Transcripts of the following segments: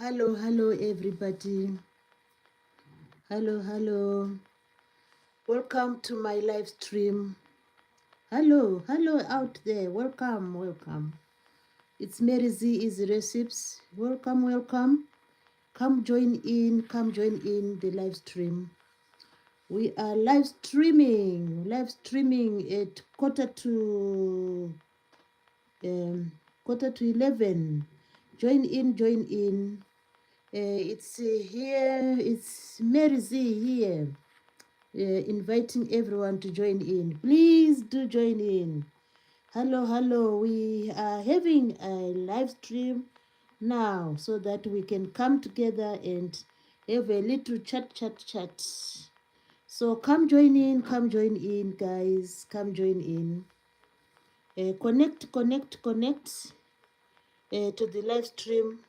Hello, everybody. Hello. Welcome to my live stream. Hello out there. Welcome. It's Mary Z Easy Recipes. Welcome. Come join in the live stream. We are live streaming at quarter to 11. Join in. It's Mary Z here, inviting everyone to join in. Please do join in. Hello. We are having a live stream now so that we can come together and have a little chat. So come join in, guys. Come join in. Connect to the live stream.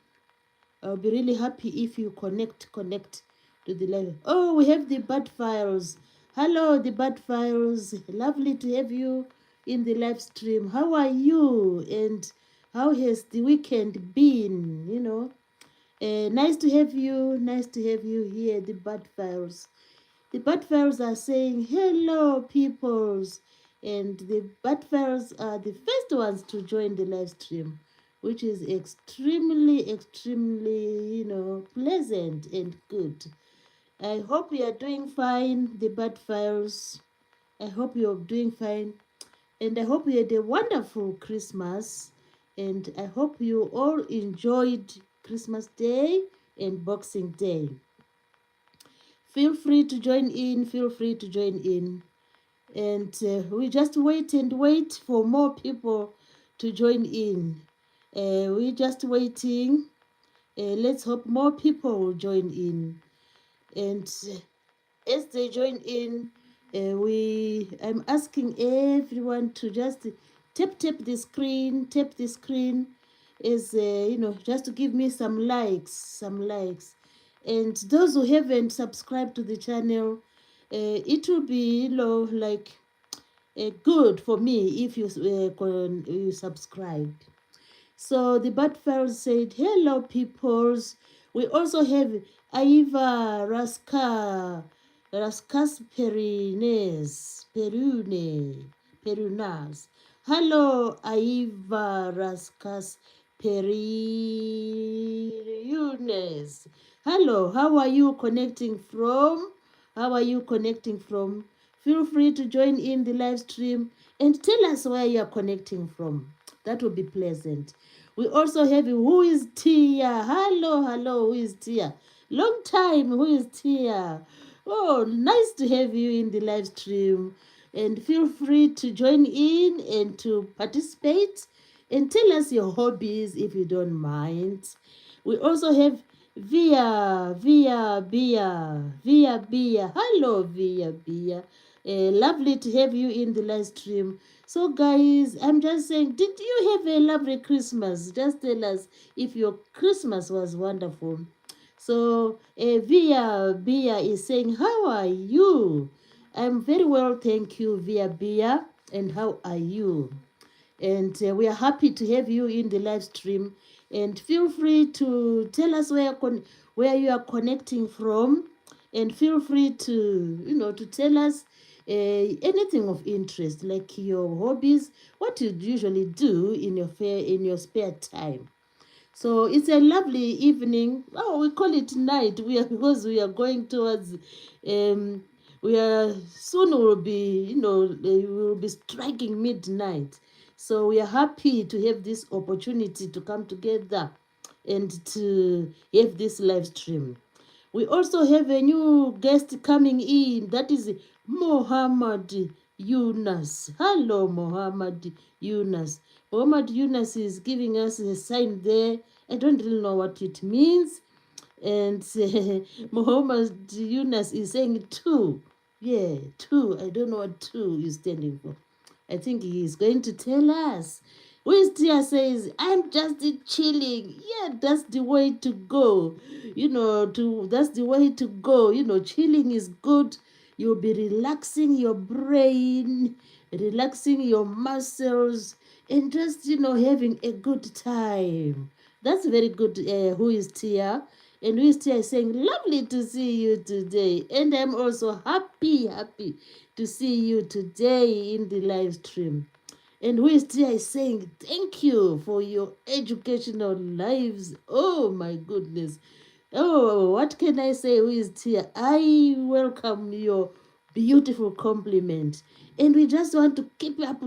I'll be really happy if you connect to the live. Oh, we have the Bad Files. Hello, the Bad Files. Lovely to have you in the live stream. How are you? And how has the weekend been? Nice to have you. Nice to have you here, the Bad Files. The Bad Files are saying, hello, peoples. And the Bad Files are the first ones to join the live stream, which is extremely, pleasant and good. I hope you are doing fine, the Bad Files. I hope you're doing fine. And I hope you had a wonderful Christmas. And I hope you all enjoyed Christmas Day and Boxing Day. Feel free to join in. And we just wait for more people to join in. We're just waiting. Let's hope more people will join in. And as they join in, I'm asking everyone to just tap the screen, as just to give me some likes. And those who haven't subscribed to the channel, it will be good for me if you subscribe. So the Bad Pharaoh said, hello, peoples. We also have Aiva Raskas Perunas. Hello, Aiva Raskas Perunes. Hello, how are you connecting from? Feel free to join in the live stream and tell us where you are connecting from. That will be pleasant. We also have Who is Tia? Hello, who is Tia? Long time, who is Tia? Oh, nice to have you in the live stream. And feel free to join in and to participate and tell us your hobbies if you don't mind. We also have Via Bia. Hello, Via Bia. Lovely to have you in the live stream. So, guys, I'm just saying, did you have a lovely Christmas? Just tell us if your Christmas was wonderful. So, Via Bia is saying, how are you? I'm very well, thank you, Via Bia. And how are you? And we are happy to have you in the live stream. And feel free to tell us where you are connecting from. And feel free to tell us anything of interest, like your hobbies, what you usually do in your spare time. So it's a lovely evening. Oh, we call it night. Because we are going towards. We are soon we will be striking midnight. So we are happy to have this opportunity to come together and to have this live stream. We also have a new guest coming in. That is Mohammed Yunus. Hello, Mohammed Yunus. Mohammed Yunus is giving us a sign there. I don't really know what it means. And Muhammad Yunus is saying two. Yeah, two. I don't know what two is standing for. I think he is going to tell us. Wistia says, I'm just chilling. Yeah, that's the way to go. That's the way to go. Chilling is good. You'll be relaxing your brain, relaxing your muscles, and just, having a good time. That's very good. Who is Tia? And who is Tia is saying, lovely to see you today. And I'm also happy to see you today in the live stream. And who is Tia is saying, thank you for your educational lives. Oh my goodness. Oh, what can I say? Who is Tia? I welcome your beautiful compliment. And we just want to keep up,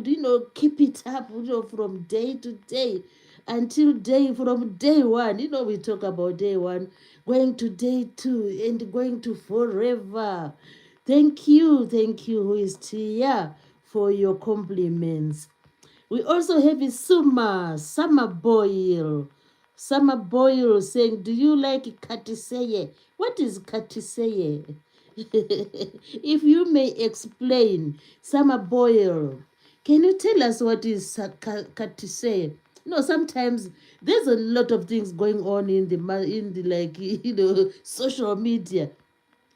keep it up, from day to day until from day one. We talk about day one, going to day two, and going to forever. Thank you, who is Tia, for your compliments. We also have a Summer Boyle. Summer Boyle saying, do you like Katiseye? What is Katiseye? If you may explain, Summer Boyle, can you tell us what is Katiseye? Sometimes there's a lot of things going on in the like social media.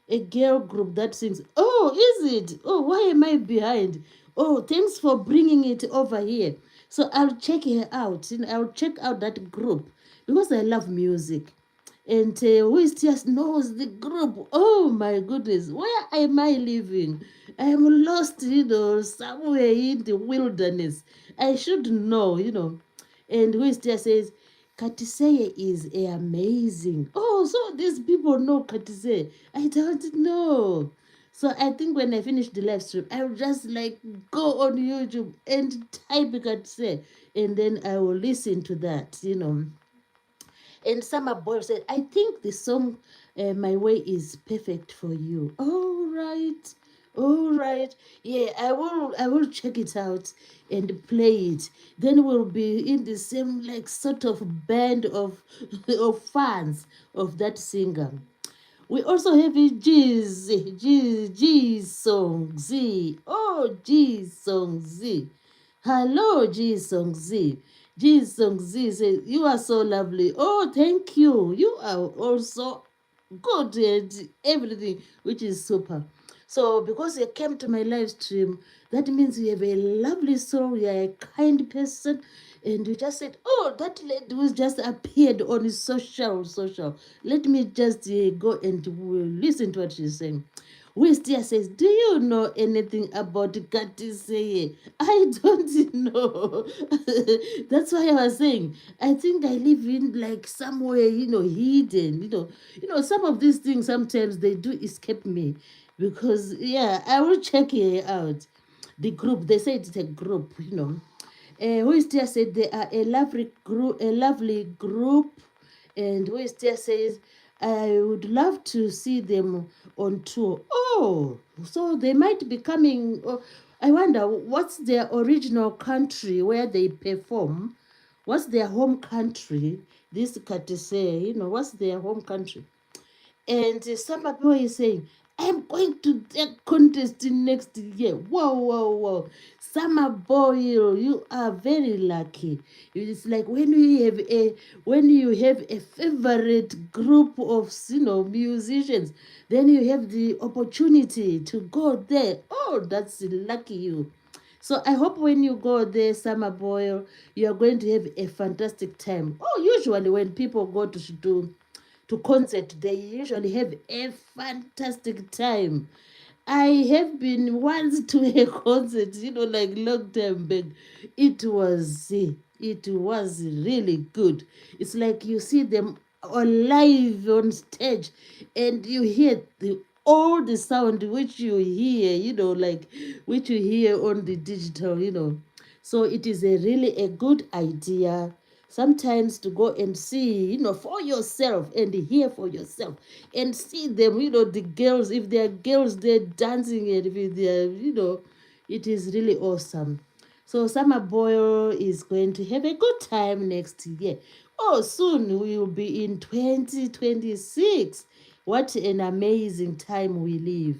A girl group that sings. Oh, is it? Oh, why am I behind? Oh, thanks for bringing it over here. So I'll check her out. I'll check out that group because I love music. And who is just knows the group? Oh my goodness, where am I living? I am lost, somewhere in the wilderness. I should know. And who is just says, Katiseye is amazing. Oh, so these people know Katiseye. I don't know. So I think when I finish the live stream, I'll just like go on YouTube and type Katiseye, and then I will listen to that. And Summer Boy said, I think the song My Way is perfect for you. All right. All right. Yeah, I will check it out and play it. Then we'll be in the same like sort of band of of fans of that singer. We also have a G Song Z. Oh, G Song Z. Hello, G Song Z. G Song Z says, you are so lovely. Oh, thank you. You are also good at everything, which is super. So, because you came to my live stream, that means you have a lovely soul, you are a kind person, and you just said, oh, that lady who just appeared on social. Let me just go and listen to what she's saying. Wistia says, do you know anything about Katiseye? I don't know. That's why I was saying, I think I live in like somewhere, hidden. Some of these things sometimes they do escape me because, yeah, I will check it out. The group, they say it's a group. Who is there said they are a lovely group, and who is there says I would love to see them on tour. Oh, so they might be coming. Oh, I wonder what's their original country where they perform. What's their home country? This Katise, what's their home country? And some people is saying, I'm going to that contest next year. Wow, wow, wow. Summer Boyle, you are very lucky. It's like when you have a favorite group of musicians, then you have the opportunity to go there. Oh, that's lucky you. So I hope when you go there, Summer Boyle, you are going to have a fantastic time. Oh, usually when people go to concert, they usually have a fantastic time. I have been once to a concert, like long time back. It was really good. It's like you see them alive on stage, and you hear all the sound which you hear, like which you hear on the digital. So it is really a good idea sometimes to go and see, for yourself and hear for yourself and see them, the girls, if they are girls, they're dancing, and if they are, it is really awesome. So Summer Boyle is going to have a good time next year. Oh, soon we will be in 2026. What an amazing time we live.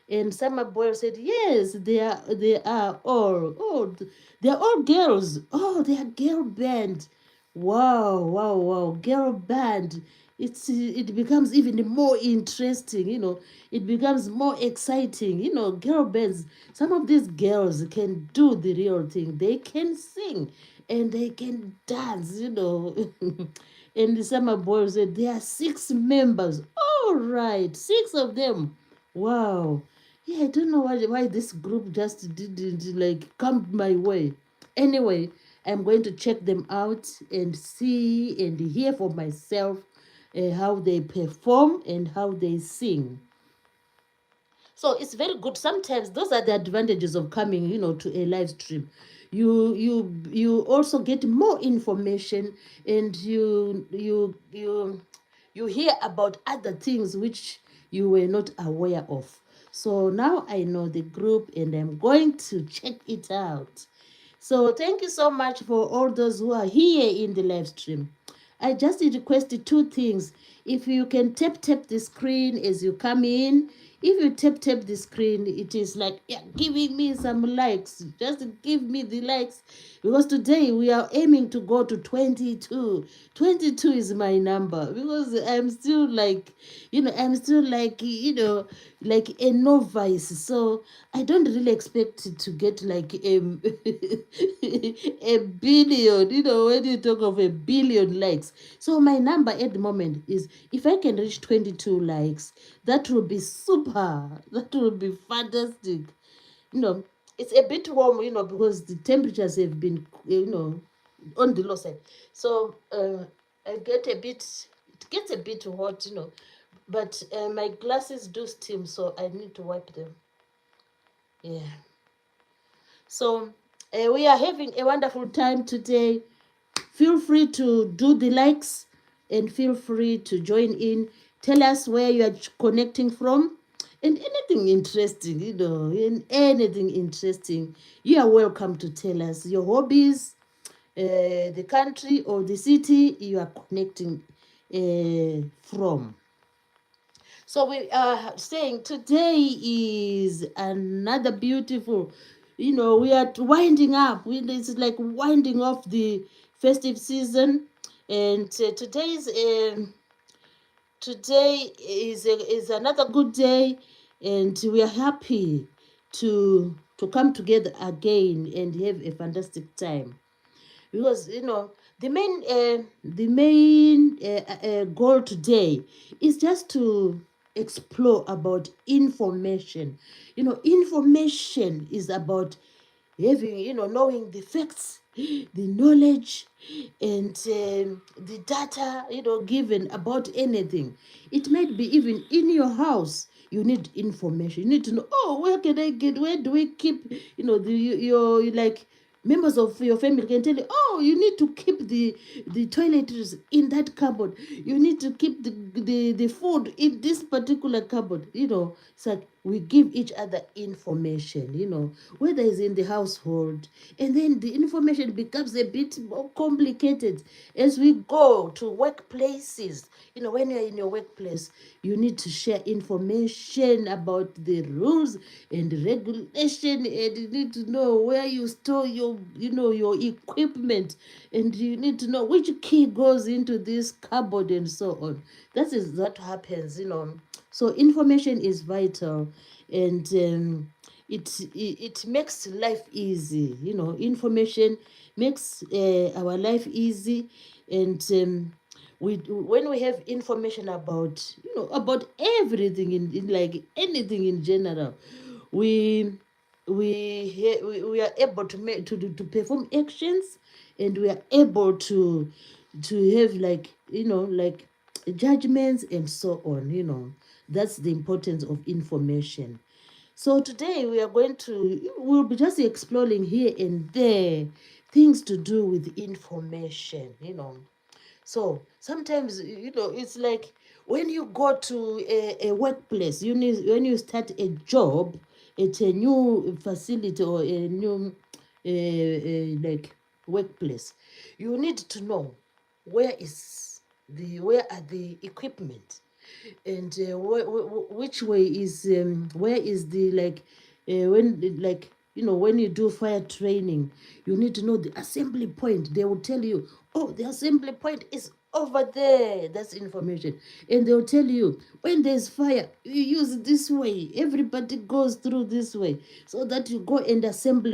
And Summer Boyle said, yes, they are all. Oh, they're all girls. Oh, they are girl band. Wow, wow, wow. Girl band. It becomes even more interesting, it becomes more exciting. Girl bands, some of these girls can do the real thing. They can sing and they can dance. And Summer Boy said, there are 6 members. All right, 6 of them. Wow. Yeah, I don't know why this group just didn't like come my way. Anyway, I'm going to check them out and see and hear for myself how they perform and how they sing. So it's very good. Sometimes those are the advantages of coming, to a live stream. You also get more information, and you hear about other things which you were not aware of. So now I know the group and I'm going to check it out. So thank you so much for all those who are here in the live stream. I just requested 2 things. If you can tap the screen as you come in, if you tap the screen, it is like, yeah, giving me some likes. Just give me the likes, because today we are aiming to go to 22. 22 is my number, because I'm still like, like a novice. So I don't really expect it to get like a billion, when you talk of a billion likes. So my number at the moment is, if I can reach 22 likes, that will be super. That will be fantastic. It's a bit warm, because the temperatures have been, on the low side. So it gets a bit hot, but my glasses do steam, so I need to wipe them. Yeah. So we are having a wonderful time today. Feel free to do the likes and feel free to join in. Tell us where you are connecting from and anything interesting, and anything interesting. You are welcome to tell us your hobbies, the country or the city you are connecting from. So we are saying today is another beautiful, we are winding up. It's like winding off the festive season, and today is another good day, and we are happy to come together again and have a fantastic time, because the main goal today is just to explore about information. Information is about having, knowing the facts, the knowledge, and the data, given about anything. It might be even in your house. You need information. You need to know, oh, where do we keep, your, like, members of your family can tell you, oh, you need to keep the toiletries in that cupboard. You need to keep the food in this particular cupboard. It's like we give each other information, whether it's in the household. And then the information becomes a bit more complicated as we go to workplaces. When you're in your workplace, you need to share information about the rules and regulation, and you need to know where you store your equipment, and you need to know which key goes into this cupboard and so on. That is what happens. So information is vital, and it makes life easy. Information makes our life easy, and when we have information about everything, in like anything in general, we we are able to make to perform actions, and we are able to have, like, like judgments and so on. That's the importance of information. So today we'll be just exploring here and there things to do with information. So sometimes, it's like when you go to a workplace, when you start a job at a new facility or a new like workplace, you need to know where are the equipment, and which way is where is the, like, when, like, when you do fire training, you need to know the assembly point. They will tell you, oh, the assembly point is over there. That's information. And they'll tell you, when there's fire, you use this way. Everybody goes through this way, so that you go and assemble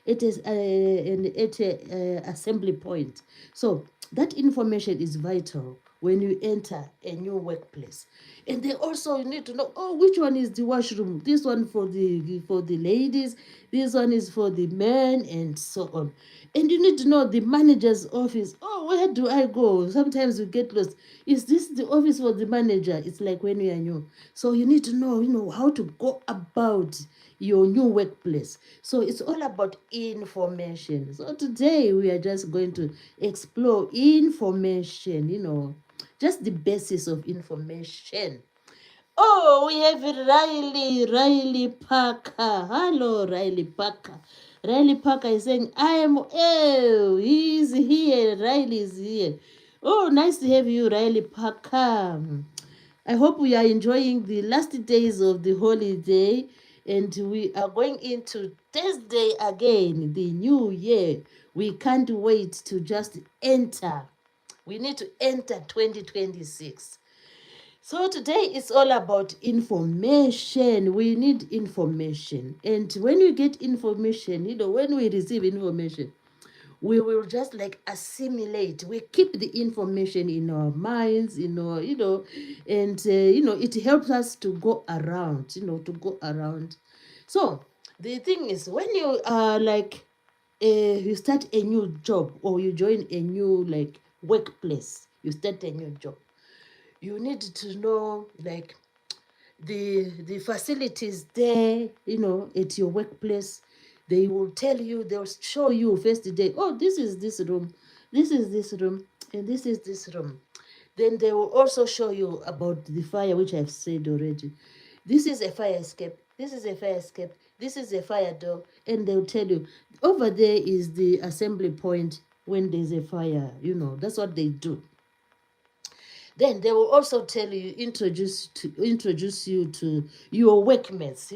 at a assembly point. So That information is vital when you enter a new workplace. And they also need to know, oh, which one is the washroom? This one for the ladies, this one is for the men, and so on. And you need to know the manager's office. Oh, where do I go? Sometimes you get lost. Is this the office for the manager? It's like when you are new. So you need to know, how to go about your new workplace. So it's all about information. So today we are just going to explore information, just the basis of information. Oh, we have Riley Parker. Hello, Riley Parker. Riley Parker is saying, he's here. Riley is here. Oh, nice to have you, Riley Parker. I hope we are enjoying the last days of the holiday, and we are going into Thursday again, the new year. We can't wait to just enter. We need to enter 2026. So today it's all about information. We need information. And when we get information, when we receive information, we will just like assimilate. We keep the information in our minds, and it helps us to go around, to go around. So the thing is, when you are like, you start a new job, or you join a new like workplace, you start a new job, you need to know like the facilities there, at your workplace. They will tell you, they'll show you first day, oh, this is this room, this is this room, and this is this room. Then they will also show you about the fire, which I've said already. This is a fire escape, this is a fire escape, this is a fire door, and they'll tell you over there is the assembly point when there's a fire. That's what they do. Then they will also tell you, introduce you to your workmates.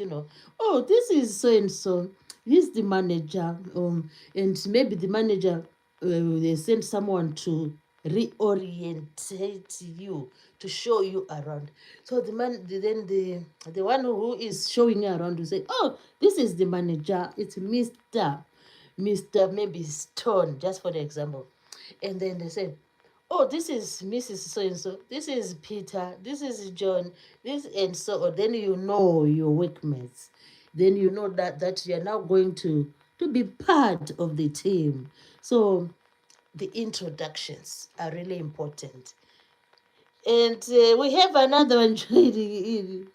Oh, this is so and so. He's the manager. And maybe the manager, they send someone to reorientate you, to show you around. So the one who is showing you around will say, oh, this is the manager. It's Mr. maybe Stone, just for the example. And then they say, oh, this is Mrs. So and so, this is Peter, this is John, this, and so on. Then you know your workmates. Then you know that you're now going to be part of the team. So the introductions are really important. And we have another one joining in.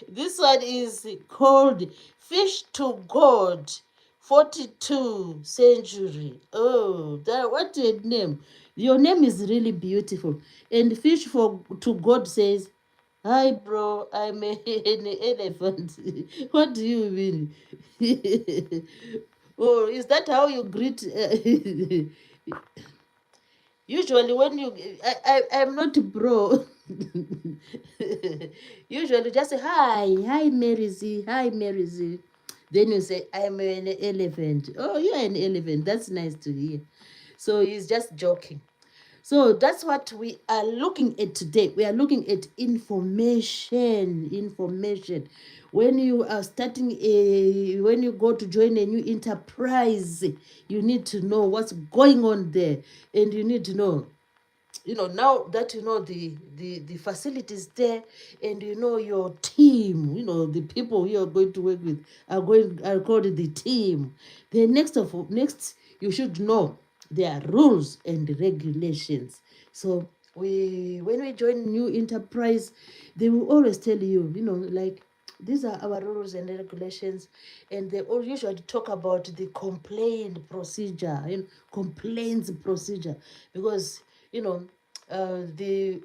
This one is called Fish to God, 42 century. Oh, what a name. Your name is really beautiful. And Fish to God says, hi, bro, I'm an elephant. What do you mean? Oh, is that how you greet? Usually when I'm not bro. Usually just say, hi Mary Z, hi Mary Z. Then you say, I'm an elephant. Oh, you're an elephant. That's nice to hear. So he's just joking. So that's what we are looking at today. We are looking at information. When you are when you go to join a new enterprise, you need to know what's going on there. And you need to know, now that you know the facilities there, and you know your team, the people you are going to work with are called the team. Then next you should know their rules and regulations. So when we join new enterprise, they will always tell you, like, these are our rules and regulations. And they all usually talk about the complaints procedure, because the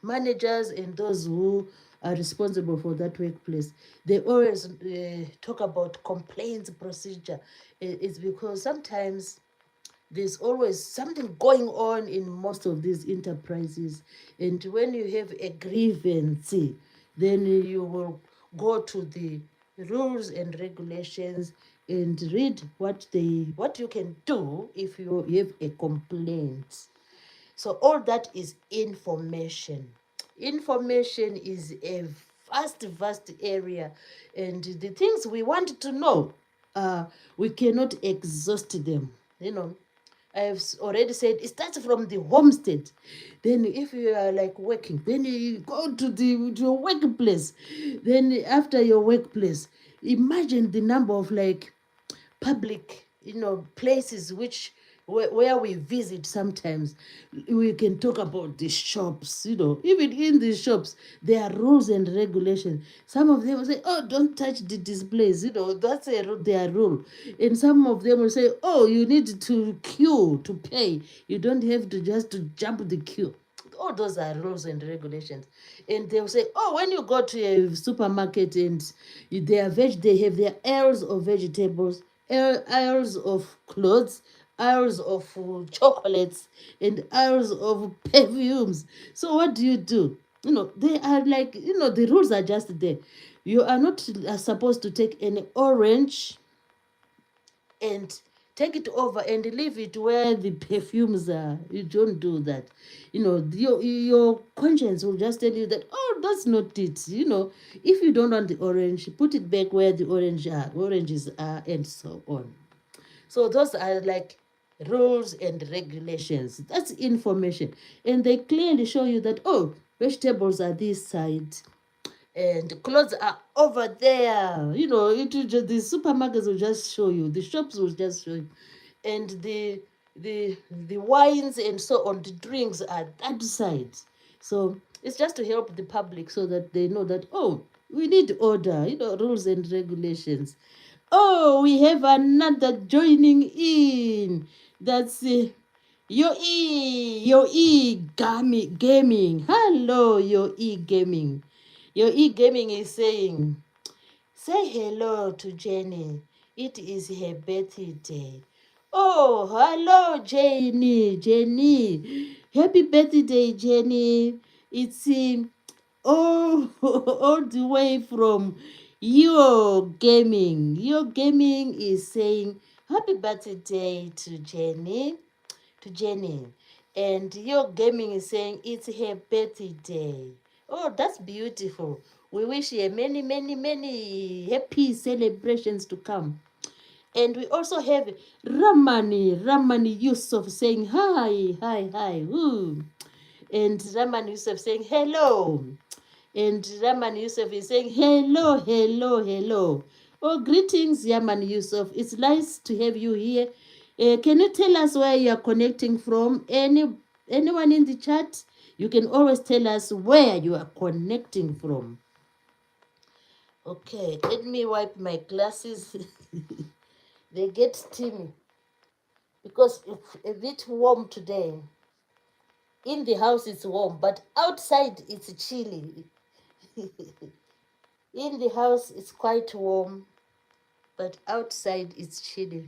managers and those who are responsible for that workplace, they always talk about complaints procedure. It's because sometimes there's always something going on in most of these enterprises. And when you have a grievance, then you will go to the rules and regulations and read what you can do if you have a complaint. So all that is information. Information is a vast area, and the things we want to know, we cannot exhaust them. I've already said it starts from the homestead. Then if you are like working, then you go to your workplace. Then after your workplace, imagine the number of like public, places where we visit sometimes. We can talk about the shops, even in the shops there are rules and regulations. Some of them will say, oh, don't touch the displays, that's their rule. And some of them will say, oh, you need to queue to pay, you don't have to just to jump the queue. All those are rules and regulations. And they'll say, oh, when you go to a supermarket and they have their aisles of vegetables, aisles of clothes, aisles of chocolates, and aisles of perfumes. So what do? They are like, the rules are just there. You are not supposed to take any orange and take it over and leave it where the perfumes are. You don't do that. Your conscience will just tell you that, oh, that's not it. If you don't want the orange, put it back where the oranges are, and so on. So those are like rules and regulations. That's information. And they clearly show you that, oh, vegetables are this side and clothes are over there. The supermarkets will just show you, the shops will just show you, and the wines and so on, the drinks are that side. So it's just to help the public so that they know that, oh, we need order, rules and regulations. Oh, we have another joining in. That's your gaming. Hello, your gaming. Your gaming is saying, say hello to Jenny. It is her birthday. Oh, hello, Jenny. Jenny. Happy birthday, Jenny. It's all the way from your gaming. Your gaming is saying happy birthday to Jenny. And your gaming is saying it's her birthday. Oh, that's beautiful. We wish her many, many, many happy celebrations to come. And we also have Ramani Yusuf saying hi, hi, hi. Ooh. And Ramani Yusuf saying hello. And Ramani Yusuf is saying hello, hello, hello. Oh, greetings, Yaman Yusuf. It's nice to have you here. Can you tell us where you are connecting from? Anyone in the chat? You can always tell us where you are connecting from. Okay, let me wipe my glasses. They get steamy because it's a bit warm today. In the house it's warm, but outside it's chilly. In the house it's quite warm, but outside it's chilly.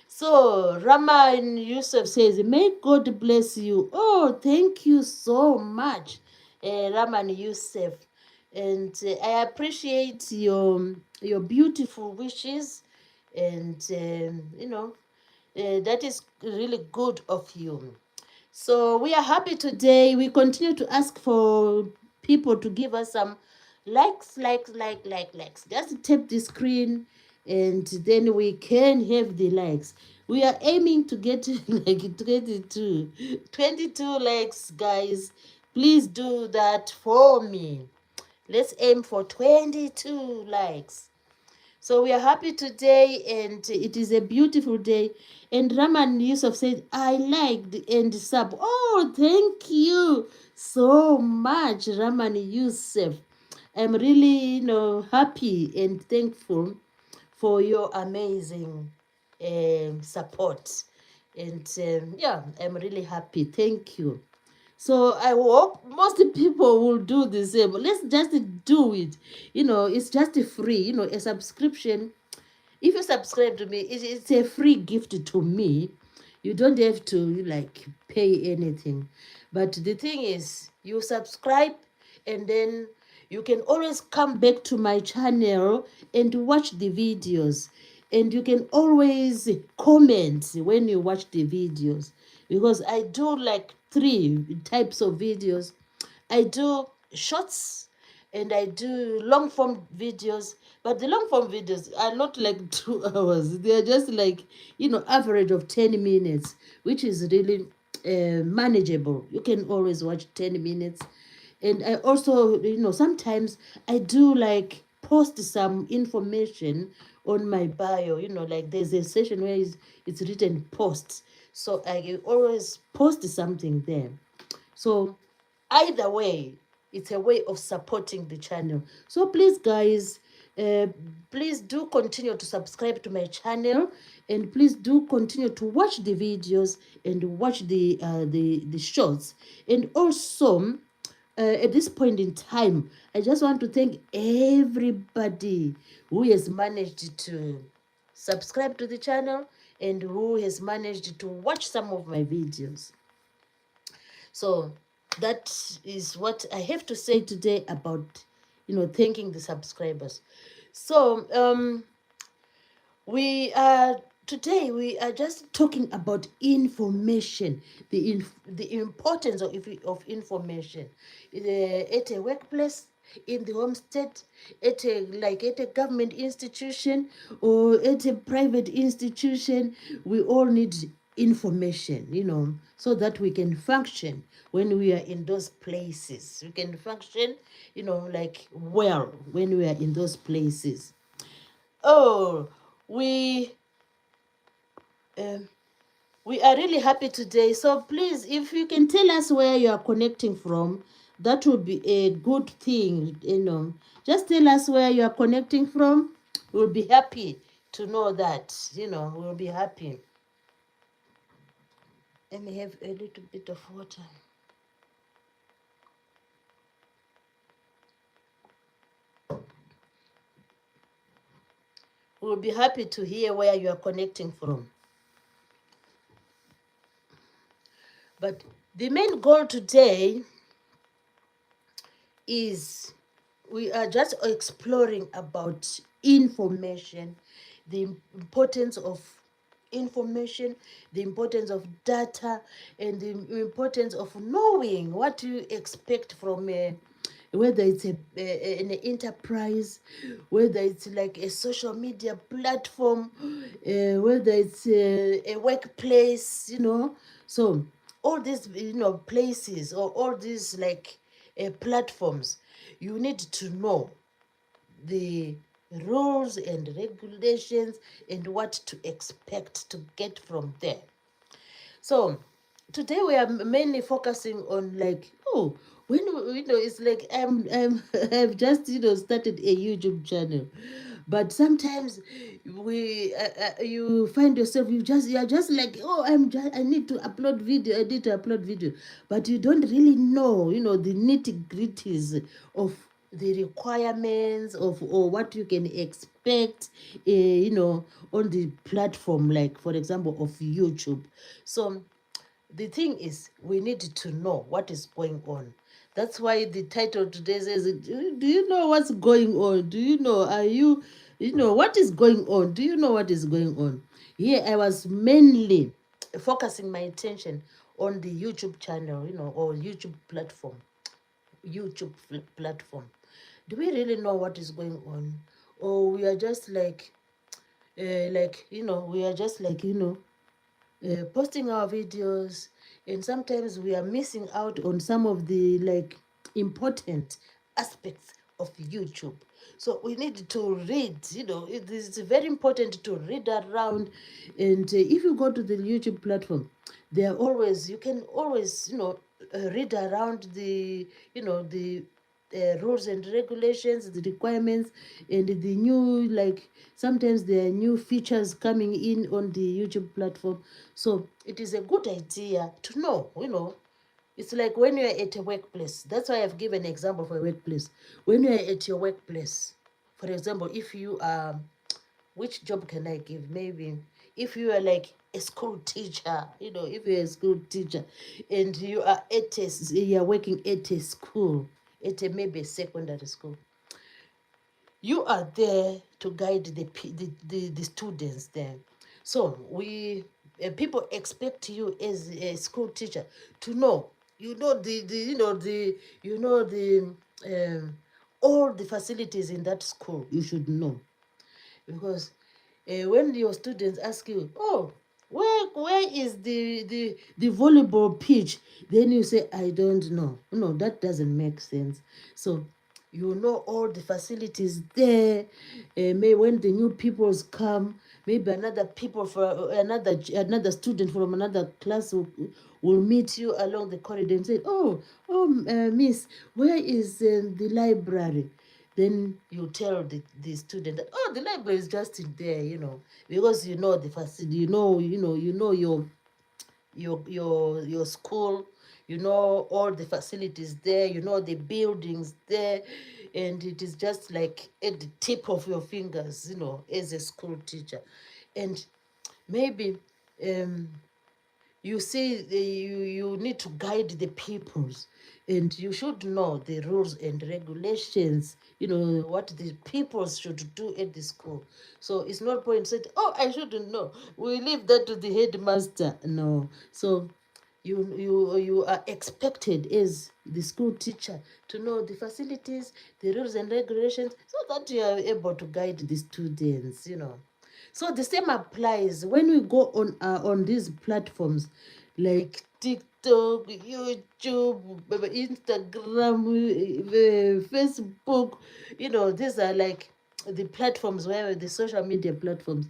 So Raman Yusuf says, may God bless you. Oh, thank you so much, Raman Yusuf. And I appreciate your beautiful wishes. And, that is really good of you. So we are happy today. We continue to ask for people to give us some likes. Just tap the screen and then we can have the likes. We are aiming to get like 22 likes, guys. Please do that for me. Let's aim for 22 likes. So we are happy today, and it is a beautiful day. And Raman Yusuf said, I liked and sub. Oh, thank you so much, Raman Yusuf. I'm really, happy and thankful for your amazing support. And I'm really happy. Thank you. So I hope most people will do the same. Let's just do it. It's just free. A subscription. If you subscribe to me, it's a free gift to me. You don't have to pay anything. But the thing is, you subscribe and then you can always come back to my channel and watch the videos. And you can always comment when you watch the videos. Because I do 3 types of videos. I do shorts, and I do long form videos, but the long form videos are not like 2 hours. They are just like, average of 10 minutes, which is really manageable. You can always watch 10 minutes. And I also, sometimes I do like post some information on my bio, like there's a session where it's written posts. So I always post something there. So either way, it's a way of supporting the channel. So please, guys, uh, please do continue to subscribe to my channel, and please do continue to watch the videos and watch the shorts. And also, at this point in time, I just want to thank everybody who has managed to subscribe to the channel and who has managed to watch some of my videos. So that is what I have to say today about, thanking the subscribers. So we are today we are just talking about information, the importance of information at a workplace, in the homestead, at a government institution, or at a private institution. We all need information, so that we can function when we are in those places. We can function, like, well, when we are in those places. Oh, we um, we are really happy today. So please, if you can tell us where you are connecting from, that would be a good thing. Just tell us where you are connecting from. We'll be happy to know that. We'll be happy. Let me have a little bit of water. We'll be happy to hear where you are connecting from. But the main goal today is we are just exploring about information, the importance of information, the importance of data, and the importance of knowing what you expect from whether it's an enterprise, whether it's like a social media platform, whether it's a workplace, So all these, places, or all these like platforms, you need to know the rules and regulations and what to expect to get from there. So today we are mainly focusing on, like, when it's like I've just started a YouTube channel, but sometimes you find yourself, you're just like, I need to upload video, but you don't really know, the nitty gritties of the requirements of, or what you can expect, on the platform, like for example of YouTube. So the thing is, we need to know what is going on. That's why the title today says, do you know what's going on? Do you know, what is going on? Do you know what is going on? Here I was mainly focusing my attention on the YouTube channel, or YouTube platform. Platform. Do we really know what is going on? Or we are just like, we are just like, posting our videos, and sometimes we are missing out on some of the like important aspects of YouTube. So we need to read, it is very important to read around. And if you go to the YouTube platform, you can always, read around the, the rules and regulations, the requirements, and the new, like, sometimes there are new features coming in on the YouTube platform. So it is a good idea to know, It's like when you're at a workplace. That's why I've given an example for a workplace. When you're at your workplace, for example, if you are, which job can I give? Maybe if you are like a school teacher, if you're a school teacher and you are you're working at a school, at a maybe secondary school, you are there to guide the students there. So people expect you as a school teacher to know, the um, all the facilities in that school. You should know, because when your students ask you, oh, where is the volleyball pitch, then you say, I don't know. No, that doesn't make sense. So you know all the facilities there. May when the new peoples come, maybe another people for another student from another class will meet you along the corridor and say, miss, where is the library? Then you tell the student that, oh, the library is just in there, because you know the facility, you know your school, you know all the facilities there, you know the buildings there, and it is just like at the tip of your fingers, as a school teacher. And maybe you see you need to guide the peoples, and you should know the rules and regulations, what the peoples should do at the school. So it's not point said, oh, I shouldn't know, we leave that to the headmaster. No. So you are expected as the school teacher to know the facilities, the rules and regulations, so that you are able to guide the students. So the same applies when we go on these platforms like TikTok, YouTube, Instagram, Facebook. These are like the platforms, where the social media platforms,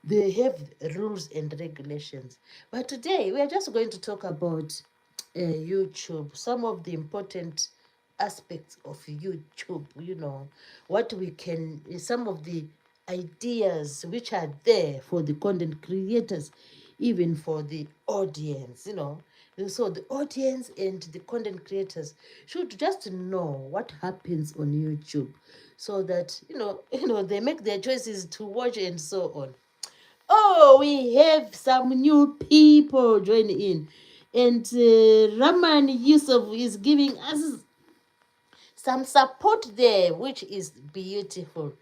they have rules and regulations. But today we are just going to talk about YouTube, some of the important aspects of YouTube, what we can, some of the ideas which are there for the content creators, even for the audience. So the audience and the content creators should just know what happens on YouTube, so that they make their choices to watch and so on. Oh, we have some new people joining in. And Raman Yusuf is giving us some support there, which is beautiful.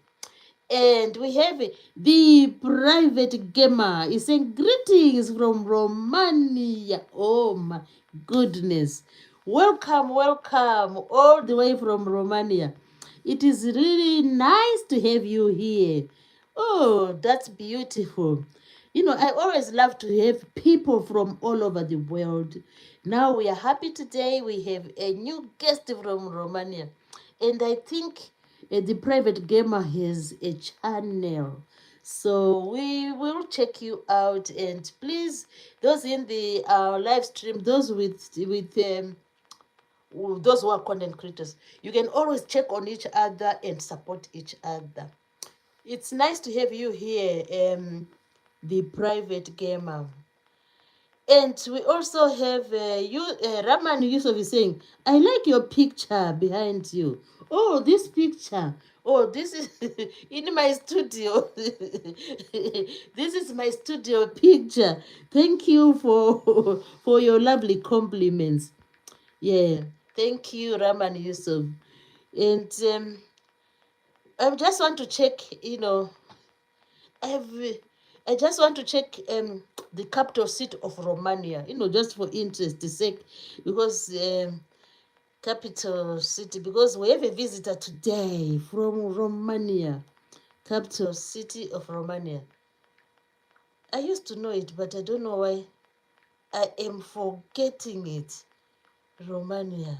And we have the private gamer is saying greetings from Romania. Oh my goodness. Welcome, welcome, all the way from Romania. It is really nice to have you here. Oh, that's beautiful. I always love to have people from all over the world. Now we are happy today. We have a new guest from Romania. And I think the private gamer has a channel. So we will check you out. And please, those in the live stream, those with those who are content creators, you can always check on each other and support each other. It's nice to have you here, the private gamer. And we also have Raman Yusuf is saying, I like your picture behind you. Oh, this picture. Oh, this is in my studio. This is my studio picture. Thank you for your lovely compliments. Yeah, thank you, Raman Yusuf. And I just want to check, every I just want to check the capital city of Romania, just for interest sake, because capital city, because we have a visitor today from Romania, capital city of Romania. I used to know it, but I don't know why I am forgetting it. Romania.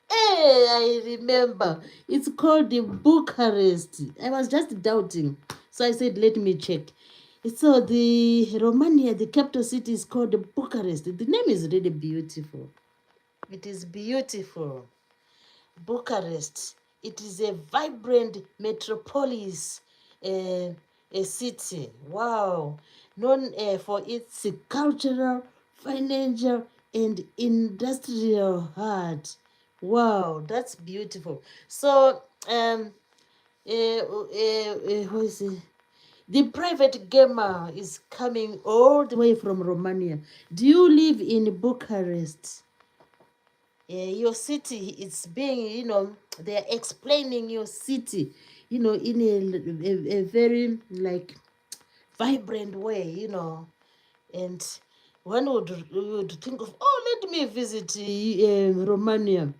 Hey, I remember. It's called the Bucharest. I was just doubting. So I said, let me check. So the Romania, the capital city, is called the Bucharest. The name is really beautiful. It is beautiful. Bucharest. It is a vibrant metropolis, a city. Wow. Known for its cultural, financial, and industrial heart. Wow, that's beautiful. So, what is it? The private gamer is coming all the way from Romania. Do you live in Bucharest? Your city is being, they're explaining your city, in a very like vibrant way, and one would think of, oh, let me visit Romania.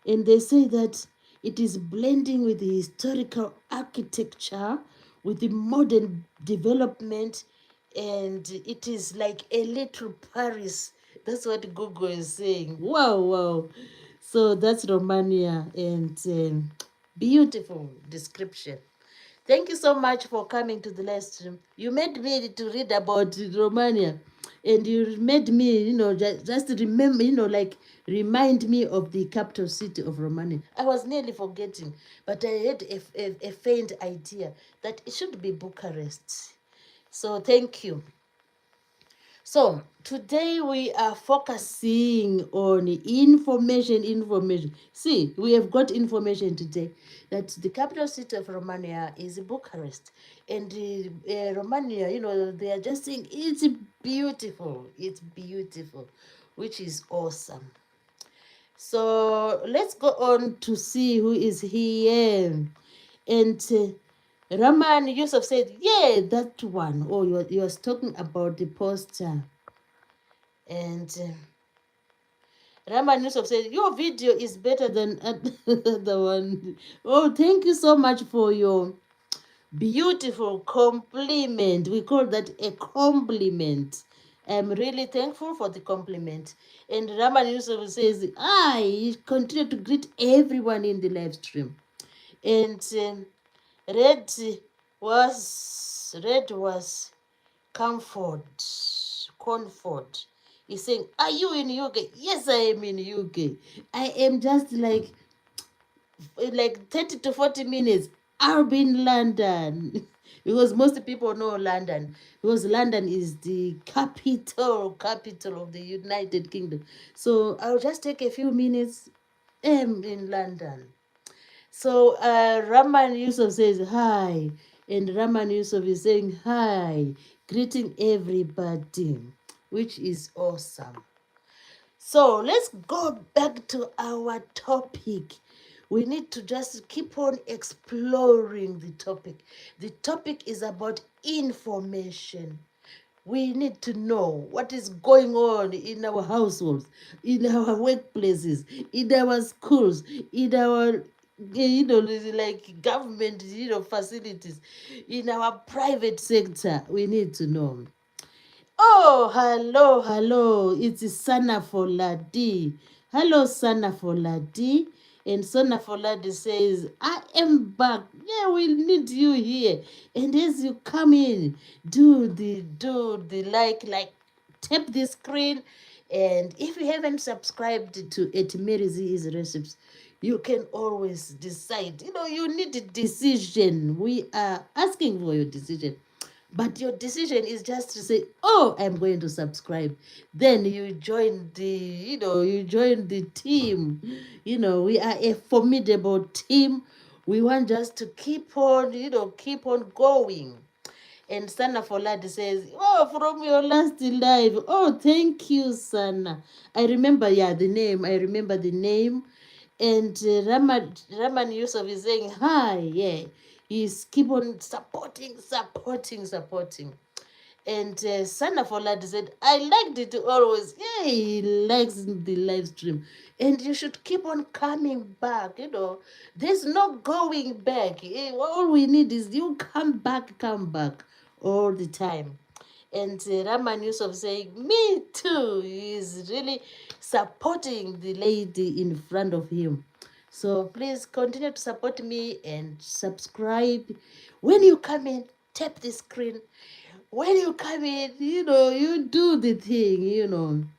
And they say that it is blending with the historical architecture, with the modern development, and it is like a little Paris. That's what Google is saying. Wow, wow. So that's Romania, and beautiful description. Thank you so much for coming to the live stream. You made me to read about Romania, and you made me, just remember, like remind me of the capital city of Romania. I was nearly forgetting, but I had a faint idea that it should be Bucharest. So thank you. So today we are focusing on information. See, we have got information today that the capital city of Romania is Bucharest. And Romania, they are just saying it's beautiful, which is awesome. So let's go on to see who is here. And Raman Yusuf said, yeah, that one. Oh, you was talking about the poster. And Raman Yusuf said, your video is better than the one. Oh, thank you so much for your beautiful compliment. We call that a compliment. I'm really thankful for the compliment. And Raman Yusuf says, I continue to greet everyone in the live stream. And red was comfort. He's saying, are you in UK? Yes, I am in UK. I am just like 30 to 40 minutes. I'll be in London. Because most people know London. Because London is the capital of the United Kingdom. So I'll just take a few minutes. I'm in London. So Raman Yusuf says hi, and Raman Yusuf is saying hi, greeting everybody, which is awesome. So let's go back to our topic. We need to just keep on exploring the topic. The topic is about information. We need to know what is going on in our households, in our workplaces, in our schools, in our like government facilities, in our private sector. We need to know. Oh, hello. It's Sana Foladi. Hello, Sana Foladi. And Sana Foladi says, I am back. Yeah, we need you here. And as you come in, do the like, tap the screen. And if you haven't subscribed to Etimeri Z's recipes, you can always decide. You need a decision. We are asking for your decision. But your decision is just to say, oh, I'm going to subscribe. Then you join the team. We are a formidable team. We want just to keep on going. And Sana Foladi says, oh, from your last live. Oh, thank you, Sana. I remember the name. And Raman Yusuf is saying, hi, yeah. He's keep on supporting. And Sana Folad said, I liked it always. Yeah, he likes the live stream. And you should keep on coming back. There's no going back. All we need is you come back all the time. And Raman Yusuf saying, me too. He's really supporting the lady in front of him. So please continue to support me and subscribe. When you come in, tap the screen. When you come in, you do the thing.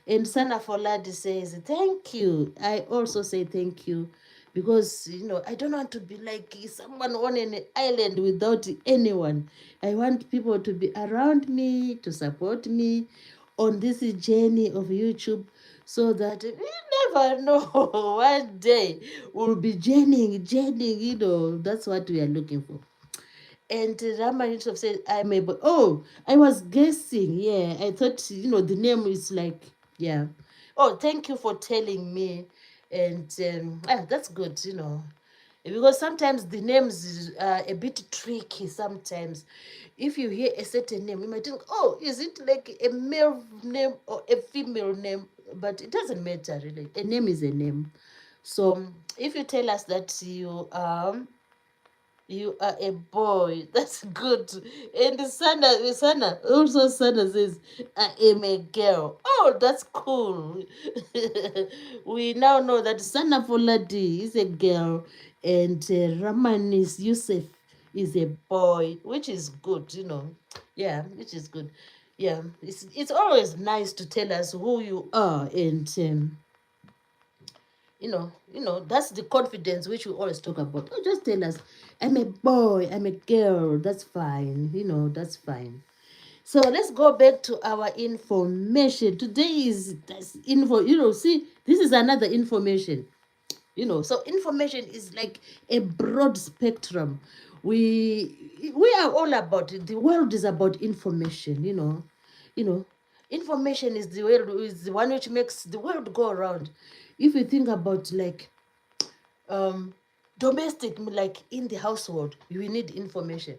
And Sana Foladi says, thank you. I also say thank you because, I don't want to be like someone on an island without anyone. I want people to be around me, to support me on this journey of YouTube so that you never know one day we'll be journeying, that's what we are looking for. And Raman Yusuf said, I'm able. Oh, I was guessing. Yeah, I thought, the name is like, yeah. Oh, thank you for telling me. And that's good. because sometimes the names are a bit tricky. Sometimes if you hear a certain name, you might think, oh, is it like a male name or a female name? But it doesn't matter really. A name is a name. So if you tell us that you are a boy, that's good. And Sana also Sana says, I am a girl. Oh, that's cool. We now know that Sana Foladi is a girl and Ramanis Yusuf is a boy, which is good, you know. Yeah, which is good. Yeah, it's always nice to tell us who you are, and that's the confidence which we always talk about. Oh, just tell us, I'm a boy, I'm a girl. That's fine. That's fine. So let's go back to our information. Today is that's info. See, this is another information. So information is like a broad spectrum. We are all about it. The world is about information. Information is the one which makes the world go around. If you think about like domestic, like in the household, we need information.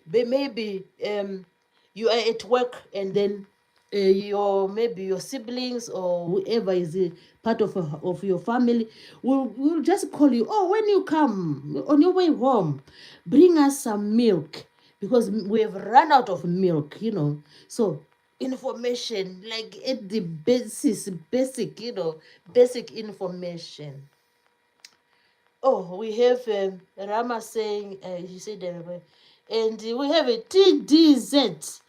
But maybe you are at work, and then maybe your siblings or whoever is a part of your family will just call you. Oh, when you come on your way home, bring us some milk, because we have run out of milk. So information, like at the basic information. Oh, we have Rama saying, he said, and we have a TDZ,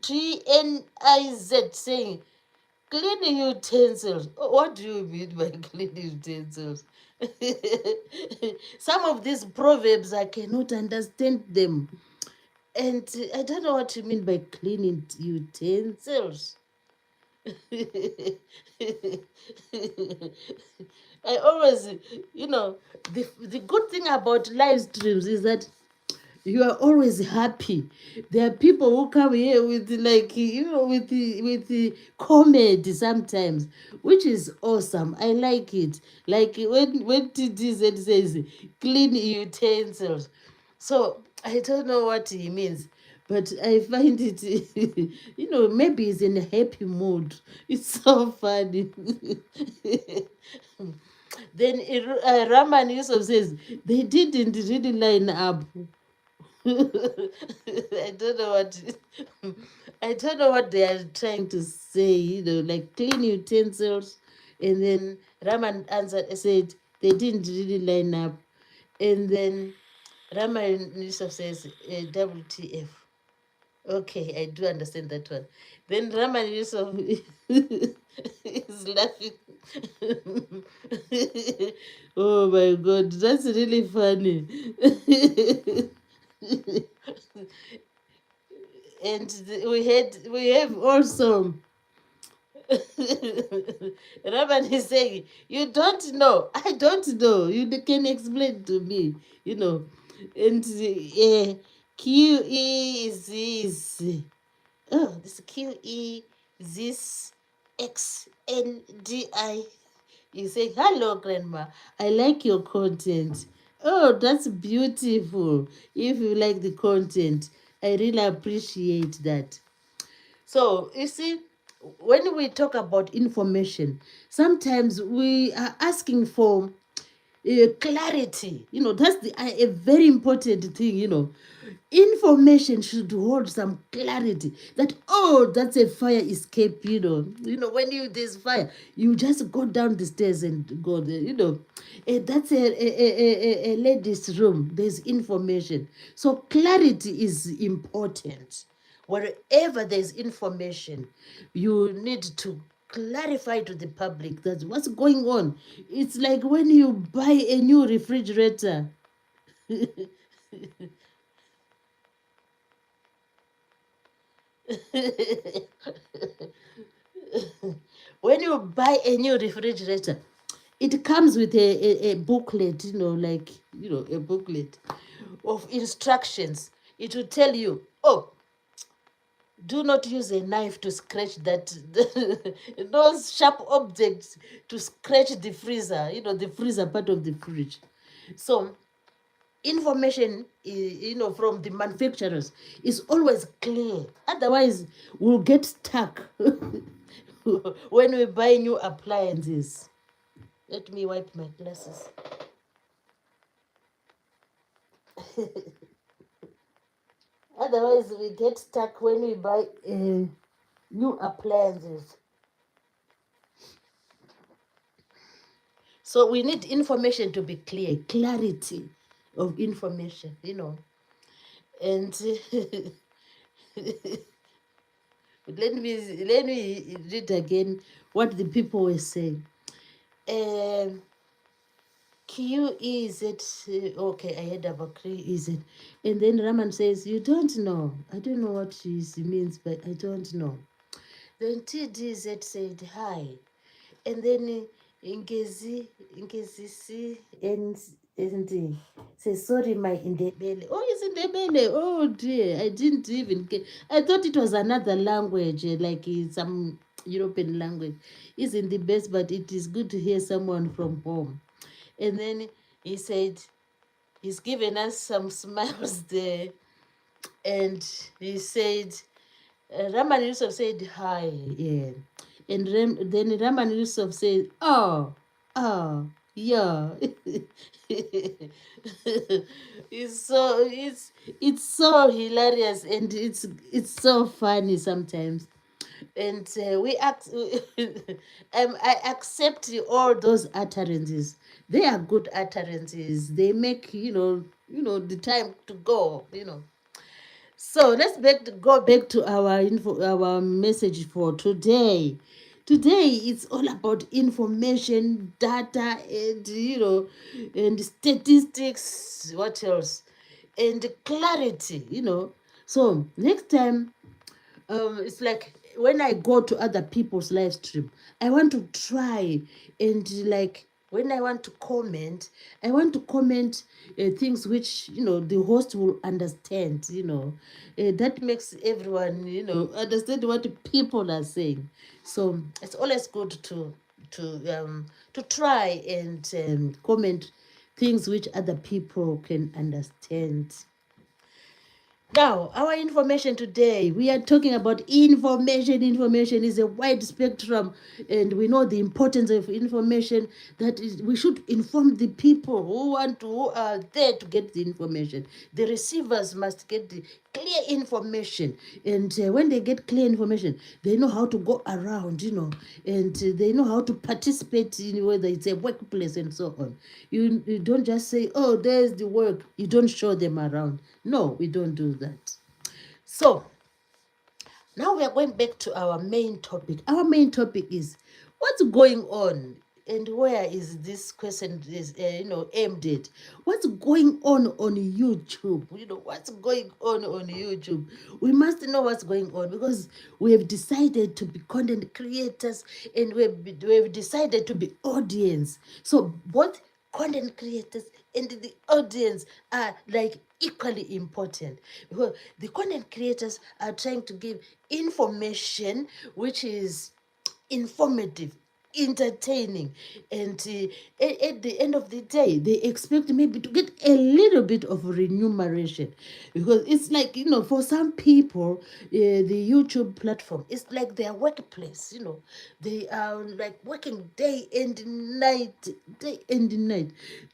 TNIZ saying, cleaning utensils. Oh, what do you mean by cleaning utensils? Some of these proverbs, I cannot understand them. And I don't know what you mean by cleaning utensils. I always, the good thing about live streams is that you are always happy. There are people who come here with like with the comedy sometimes, which is awesome. I like it. Like when TDZ says clean utensils, so I don't know what he means, but I find it, maybe he's in a happy mood. It's so funny. Then Raman Yusuf says they didn't really line up. I don't know what I don't know what they are trying to say, like clean utensils. And then Raman answered, said they didn't really line up. And then Raman Yusuf says, WTF. Okay, I do understand that one. Then Raman Yusuf is laughing. Oh my God, that's really funny. And we have also Raman is saying, you don't know. I don't know. You can explain to me, And QE is this. Oh, this QE this XNDI. You say, hello, Grandma. I like your content. Oh, that's beautiful. If you like the content, I really appreciate that. So, you see, when we talk about information, sometimes we are asking for clarity. That's a very important thing. Information should hold some clarity, that, oh, that's a fire escape. When there's fire, you just go down the stairs and go there. That's a lady's room. There's information. So clarity is important. Wherever there's information, you need to clarify to the public that what's going on. It's like when you buy a new refrigerator. When you buy a new refrigerator, it comes with a booklet, a booklet of instructions. It will tell you, oh, Do not use a knife to scratch that those sharp objects to scratch the freezer, the freezer part of the fridge. So information, from the manufacturers is always clear. Otherwise, we'll get stuck when we buy new appliances. Let me wipe my glasses. Otherwise, we get stuck when we buy new appliances. So we need information to be clear, clarity of information, And let me read again what the people were saying. QEZ, okay, I heard about QEZ. And then Raman says, you don't know. I don't know what she means, but I don't know. Then TDZ said, hi. And then Ngezi and says, sorry, my Indebele. Oh, it's Indebele. Oh, dear. I didn't even get. I thought it was another language, like some European language. Isn't the best, but it is good to hear someone from home. And then he said, he's given us some smiles there. And he said, Raman Yusuf said, hi. Yeah. And then Raman Yusuf said, oh, yeah. it's so hilarious, and it's so funny sometimes. And I accept all those utterances. They are good utterances. They make the time to go. So let's go back to our message for today. Today it's all about information, data, and and statistics. What else? And clarity. So next time, it's like when I go to other people's live stream, I want to try and like when I want to comment, things which the host will understand. That makes everyone understand what people are saying. So it's always good to try and comment things which other people can understand. Now, our information today, we are talking about information. Information is a wide spectrum, and we know the importance of information, that is, we should inform the people who are there to get the information. The receivers must get the clear information, and when they get clear information, they know how to go around, and they know how to participate in, whether it's a workplace and so on. You don't just say, oh, there's the work. You don't show them around. No, we don't do that. So now we are going back to our main topic. Our main topic is what's going on, and where is this question is aimed at. What's going on YouTube? What's going on YouTube. We must know what's going on, because we have decided to be content creators, and we have decided to be audience. So both content creators and the audience are like equally important, because the content creators are trying to give information which is informative, entertaining, and at the end of the day, they expect maybe to get a little bit of remuneration, because it's like for some people, the YouTube platform is like their workplace. They are like working day and night,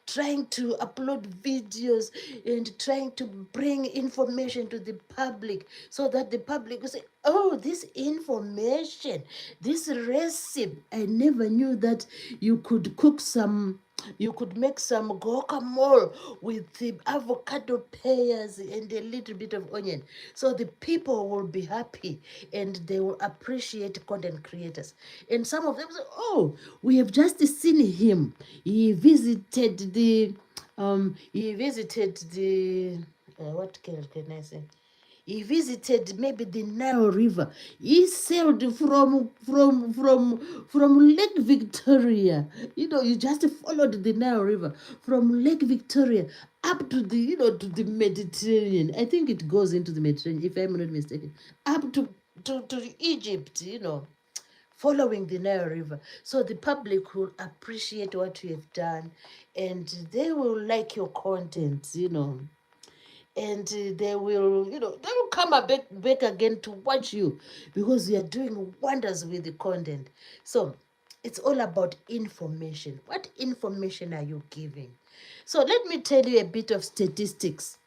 trying to upload videos and trying to bring information to the public, so that the public will say, oh, this information, this recipe, I never knew that you could make some guacamole with the avocado pears and a little bit of onion. So the people will be happy, and they will appreciate content creators. And some of them say, oh, we have just seen him. He visited the what can I say? He visited maybe the Nile River. He sailed from Lake Victoria. You just followed the Nile River from Lake Victoria up to the to the Mediterranean. I think it goes into the Mediterranean, if I'm not mistaken. Up to to Egypt, following the Nile River. So the public will appreciate what you have done, and they will like your content. And they will come back again to watch you because you are doing wonders with the content. So it's all about information. What information are you giving? So let me tell you a bit of statistics.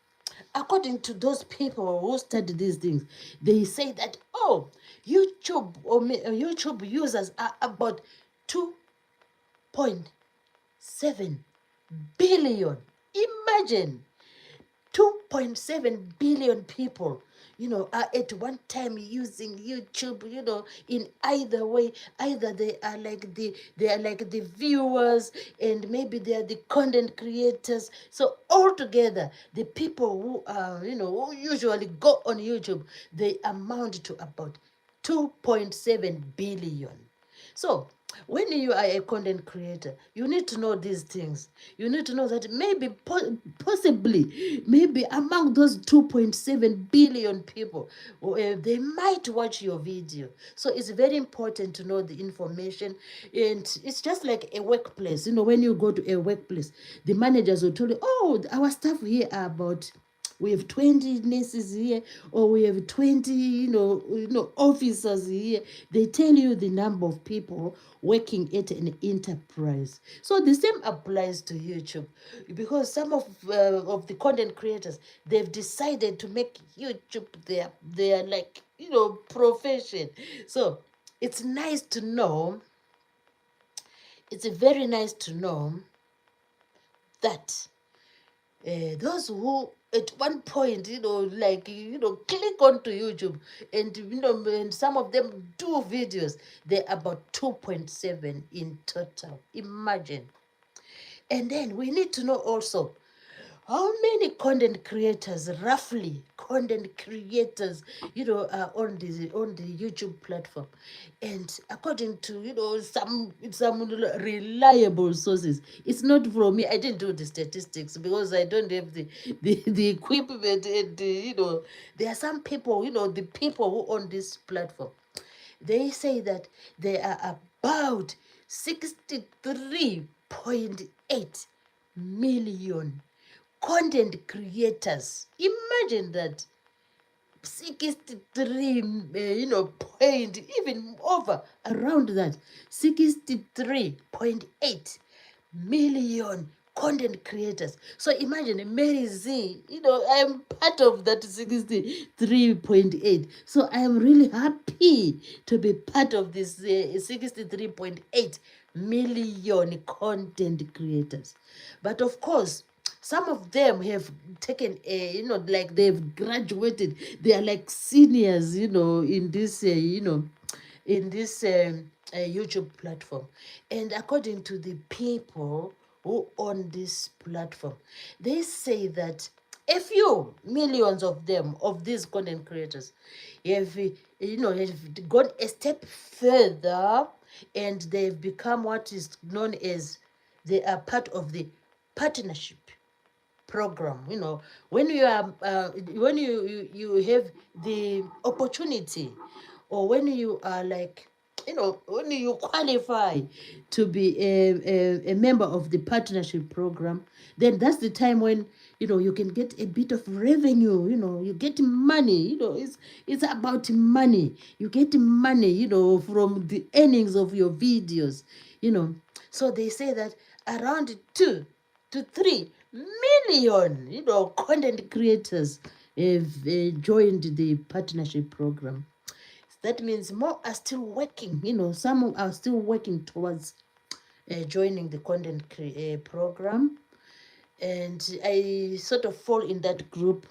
According to those people who study these things, they say that, oh, YouTube users are about 2.7 billion. Imagine 2.7 billion people, are at one time using YouTube, in either way. Either they are like the viewers, and maybe they are the content creators. So altogether, the people who who usually go on YouTube, they amount to about 2.7 billion. So, when you are a content creator, you need to know these things. You need to know that maybe, possibly, maybe among those 2.7 billion people, they might watch your video. So, it's very important to know the information. And it's just like a workplace. When you go to a workplace, the managers will tell you, oh, our staff here are about, we have 20 nurses here, or we have 20 officers here. They tell you the number of people working at an enterprise. So the same applies to YouTube, because some of the content creators, they've decided to make YouTube their like profession. So it's nice to know, it's very nice to know that those who at one point, click onto YouTube, and some of them do videos, they're about 2.7 in total. Imagine. And then we need to know also, how many content creators, roughly, content creators, are on the YouTube platform? And according to some reliable sources, it's not from me. I didn't do the statistics because I don't have the equipment, and there are some people, the people who own this platform. They say that there are about 63.8 million content creators. Imagine that. 63, point, even over, around that, 63.8 million content creators. So imagine Mary Z, I'm part of that 63.8. So I am really happy to be part of this 63.8 million content creators. But of course, some of them have taken like they've graduated. They are like seniors, in this YouTube platform. And according to the people who own this platform, they say that a few millions of them, of these content creators, have gone a step further, and they've become what is known as, they are part of the partnership program. When you are when you have the opportunity, or when you are like, when you qualify to be a member of the partnership program, then that's the time when you can get a bit of revenue. You get money. It's about money. You get money, from the earnings of your videos. So they say that around 2 to 3 million content creators have joined the partnership program. That means more are still working. Some are still working towards joining the content program, and I sort of fall in that group.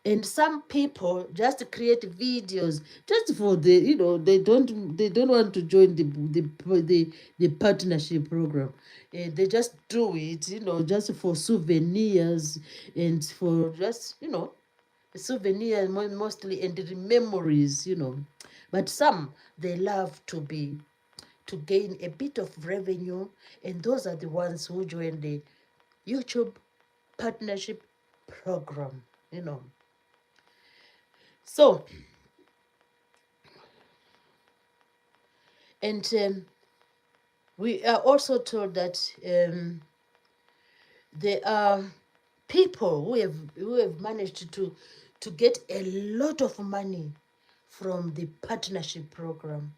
And some people just create videos just for they don't want to join the partnership program. They just do it, just for souvenirs, and for just souvenirs, mostly, and the memories. But some, they love to gain a bit of revenue, and those are the ones who join the YouTube partnership program. So And we are also told that there are people who have managed to get a lot of money from the partnership program.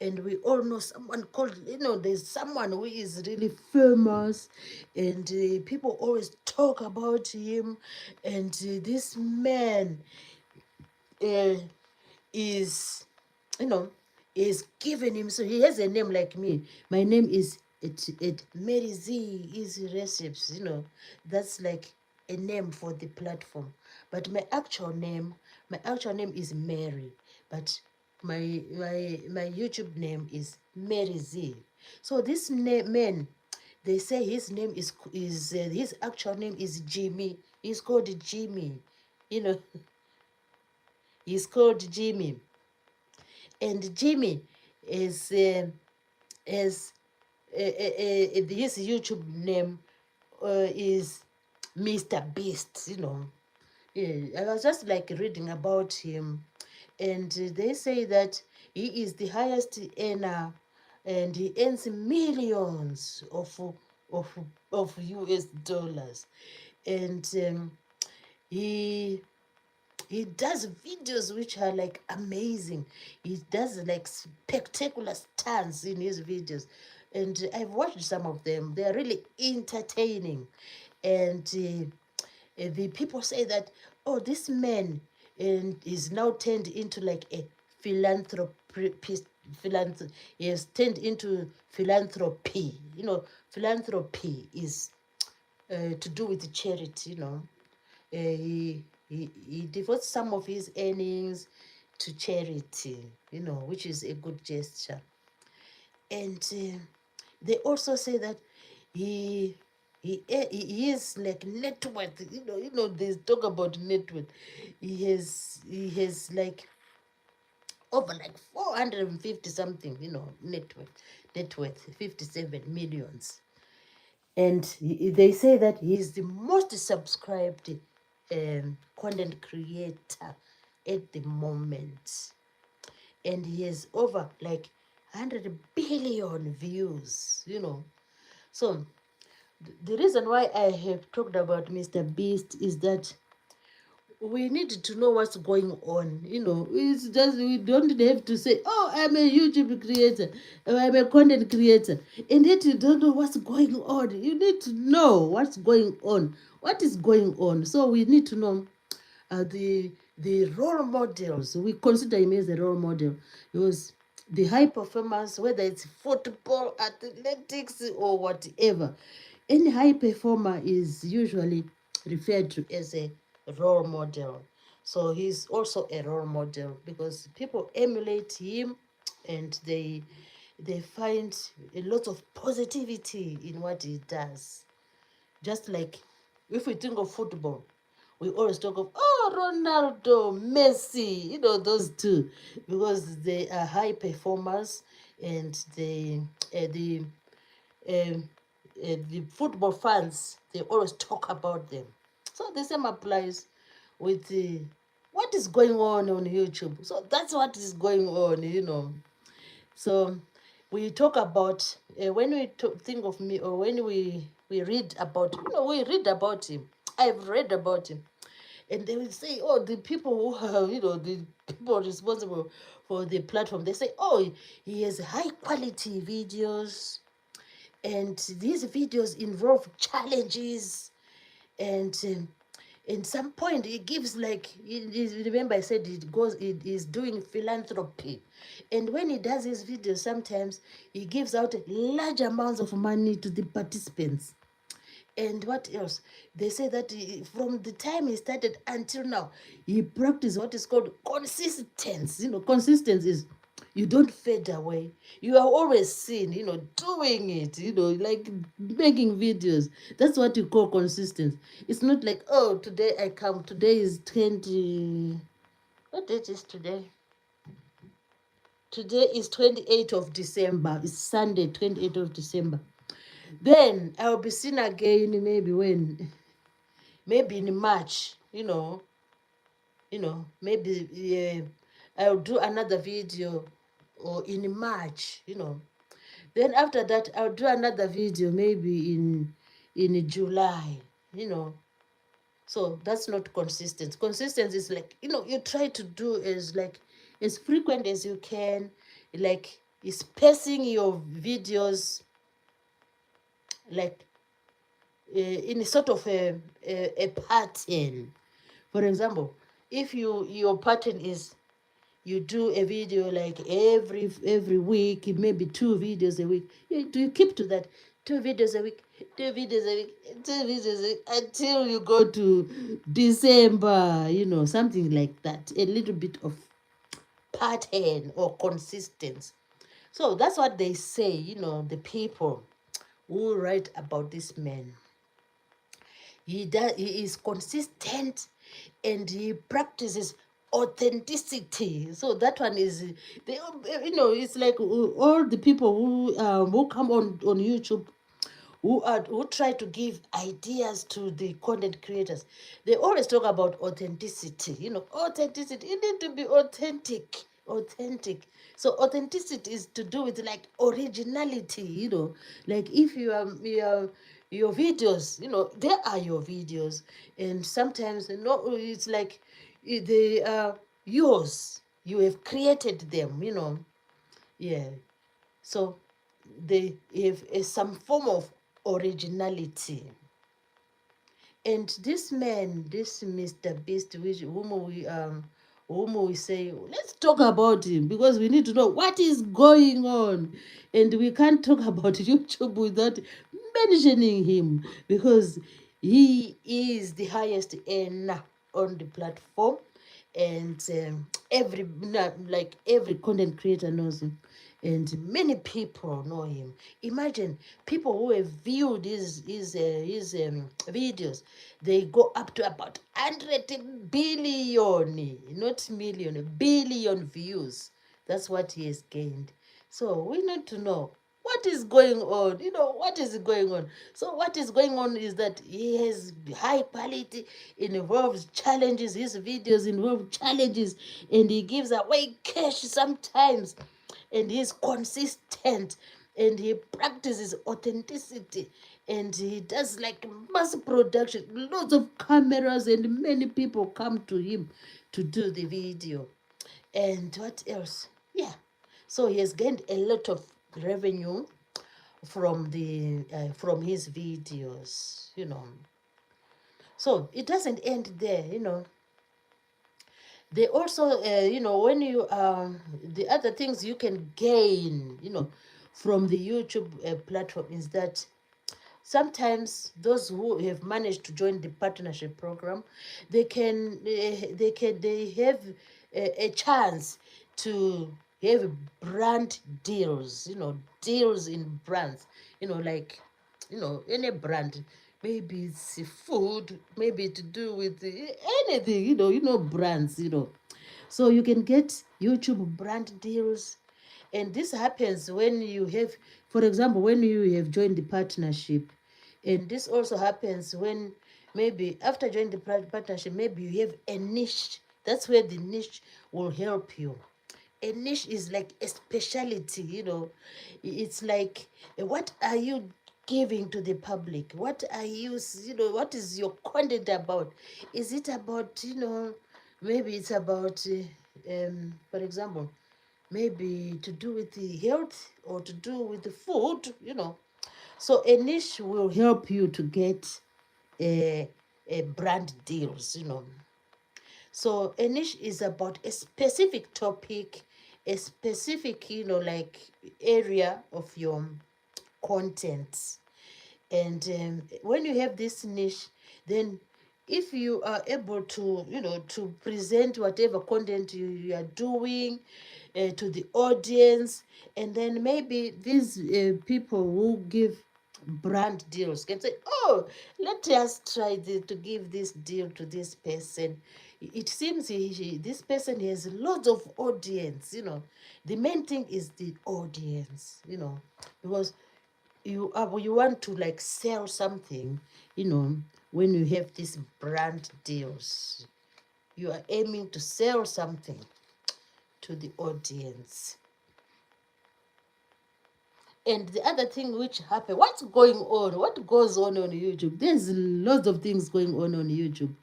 And we all know someone called, there's someone who is really famous, and people always talk about him. And this man uh, is, you know, is given him. So he has a name like me. My name is it Mary Z Easy Recipes. That's like a name for the platform. But my actual name is Mary. But my YouTube name is Mary Z. So this man, they say his name is his actual name is Jimmy. He's called Jimmy. You know, he's called Jimmy. And Jimmy is his YouTube name is Mr. Beast. Yeah, I was just like reading about him, and they say that he is the highest earner, and he earns millions of US dollars, and he he does videos which are like amazing. He does like spectacular stunts in his videos, and I've watched some of them. They are really entertaining, and the people say that, oh, this man and is now turned into like a philanthropist. He has turned into philanthropy. Philanthropy is to do with charity. He devotes some of his earnings to charity, which is a good gesture. And they also say that he is like net worth. They talk about net worth. He has like over like 450 something, net worth 57 millions. And they say that he's the most subscribed content creator at the moment. And he has over like 100 billion views. So the reason why I have talked about Mr. Beast is that we need to know what's going on. It's just, we don't have to say, oh, I'm a YouTube creator, or I'm a content creator, and yet you don't know what's going on. You need to know what's going on. What is going on? So we need to know the role models. We consider him as a role model because the high performance, whether it's football, athletics, or whatever, any high performer is usually referred to as a role model. So he's also a role model because people emulate him, and they find a lot of positivity in what he does. Just like if we think of football, we always talk of, oh, Ronaldo, Messi, those two, because they are high performers, and um, the football fans, they always talk about them. So the same applies with what is going on YouTube. So that's what is going on. So we talk about when we think of me, or when we read about, we read about him. I've read about him, and they will say, oh, the people who are, the people responsible for the platform, they say, oh, he has high quality videos, and these videos involve challenges, and in some point it gives like, remember I said it is doing philanthropy, and when he does his videos, sometimes he gives out large amounts of money to the participants. And what else? They say that from the time he started until now, he practiced what is called consistency. Consistency is you don't fade away. You are always seen, doing it, like making videos. That's what you call consistency. It's not like, oh, today I come, today is 20. What date is today? Today is 28th of December. It's Sunday, 28th of December. Then I'll be seen again maybe when? Maybe in March, maybe I'll do another video or in March, Then after that, I'll do another video maybe in July, you know. So that's not consistent. Consistency is like, you try to do as frequent as you can, like spacing your videos like in a sort of a pattern. For example, if your pattern is you do a video like every week, maybe 2 videos a week. You keep to that 2 videos a week, 2 videos a week, 2 videos a week until you go to December, something like that. A little bit of pattern or consistency. So that's what they say, the people who write about this man. He is consistent and he practices authenticity. So that one is it's like all the people who come on YouTube who try to give ideas to the content creators. They always talk about authenticity. Authenticity. You need to be authentic. Authentic. So authenticity is to do with like originality. Like if your videos. They are your videos, and sometimes it's like they are yours. You have created them. Yeah. So they have some form of originality. And this man, this Mr. Beast, whom we say, let's talk about him because we need to know what is going on. And we can't talk about YouTube without mentioning him because he is the highest earner on the platform. And every content creator knows him, and many people know him. Imagine people who have viewed his videos, they go up to about 100 billion, not million, billion views. That's what he has gained. So we need to know what is going on. What is going on? So what is going on is that he has high quality, it involves challenges. His videos involve challenges, and he gives away cash sometimes, and he's consistent, and he practices authenticity, and he does like mass production, lots of cameras, and many people come to him to do the video. And what else? Yeah. So he has gained a lot of revenue from his videos. So it doesn't end there. They also, when you the other things you can gain, from the YouTube platform is that sometimes those who have managed to join the partnership program, they have a chance to have brand deals, deals in brands, like any brand, maybe it's food, maybe to do with anything, brands, so you can get YouTube brand deals. And this happens when you have, for example, when you have joined the partnership. And this also happens when maybe after joining the partnership, maybe you have a niche. That's where the niche will help you. A niche is like a specialty. It's like, what are you giving to the public? What are what is your content about? Is it about, maybe it's about, for example, maybe to do with the health or to do with the food. So a niche will help you to get a brand deals. So a niche is about a specific topic, a specific, like area of your content. And when you have this niche, then if you are able to, to present whatever content you are doing to the audience, and then maybe these people who give brand deals can say, oh, let us try to give this deal to this person. It seems this person has lots of audience. The main thing is the audience. Because you want to like sell something, when you have these brand deals, you are aiming to sell something to the audience. And the other thing which happened, what's going on? What goes on YouTube? There's lots of things going on YouTube.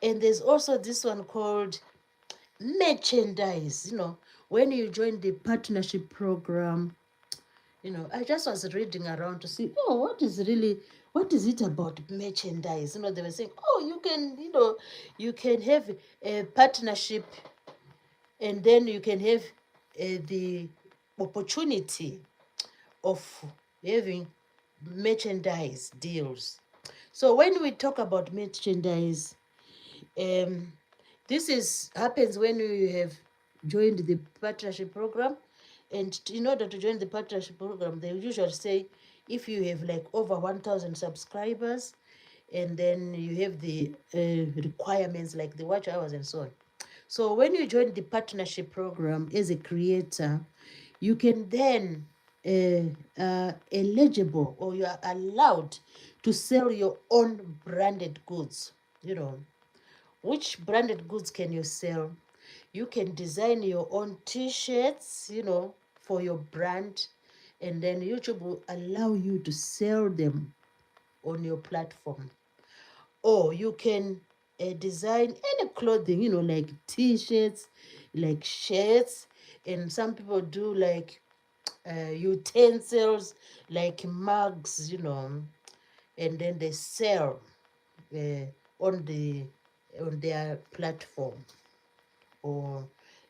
And there's also this one called merchandise. When you join the partnership program, I just was reading around to see, what is it about merchandise? They were saying, you can have a partnership, and then you can have the opportunity of having merchandise deals. So when we talk about merchandise, this happens when you have joined the partnership program. And in order to join the partnership program, they usually say if you have like over 1,000 subscribers, and then you have the requirements like the watch hours and so on. So when you join the partnership program as a creator, you can then eligible, or you are allowed to sell your own branded goods. Which branded goods can you sell? You can design your own t-shirts, for your brand, and then YouTube will allow you to sell them on your platform. Or you can design any clothing, like t-shirts, like shirts, and some people do like utensils, like mugs, and then they sell uh, on their platform, or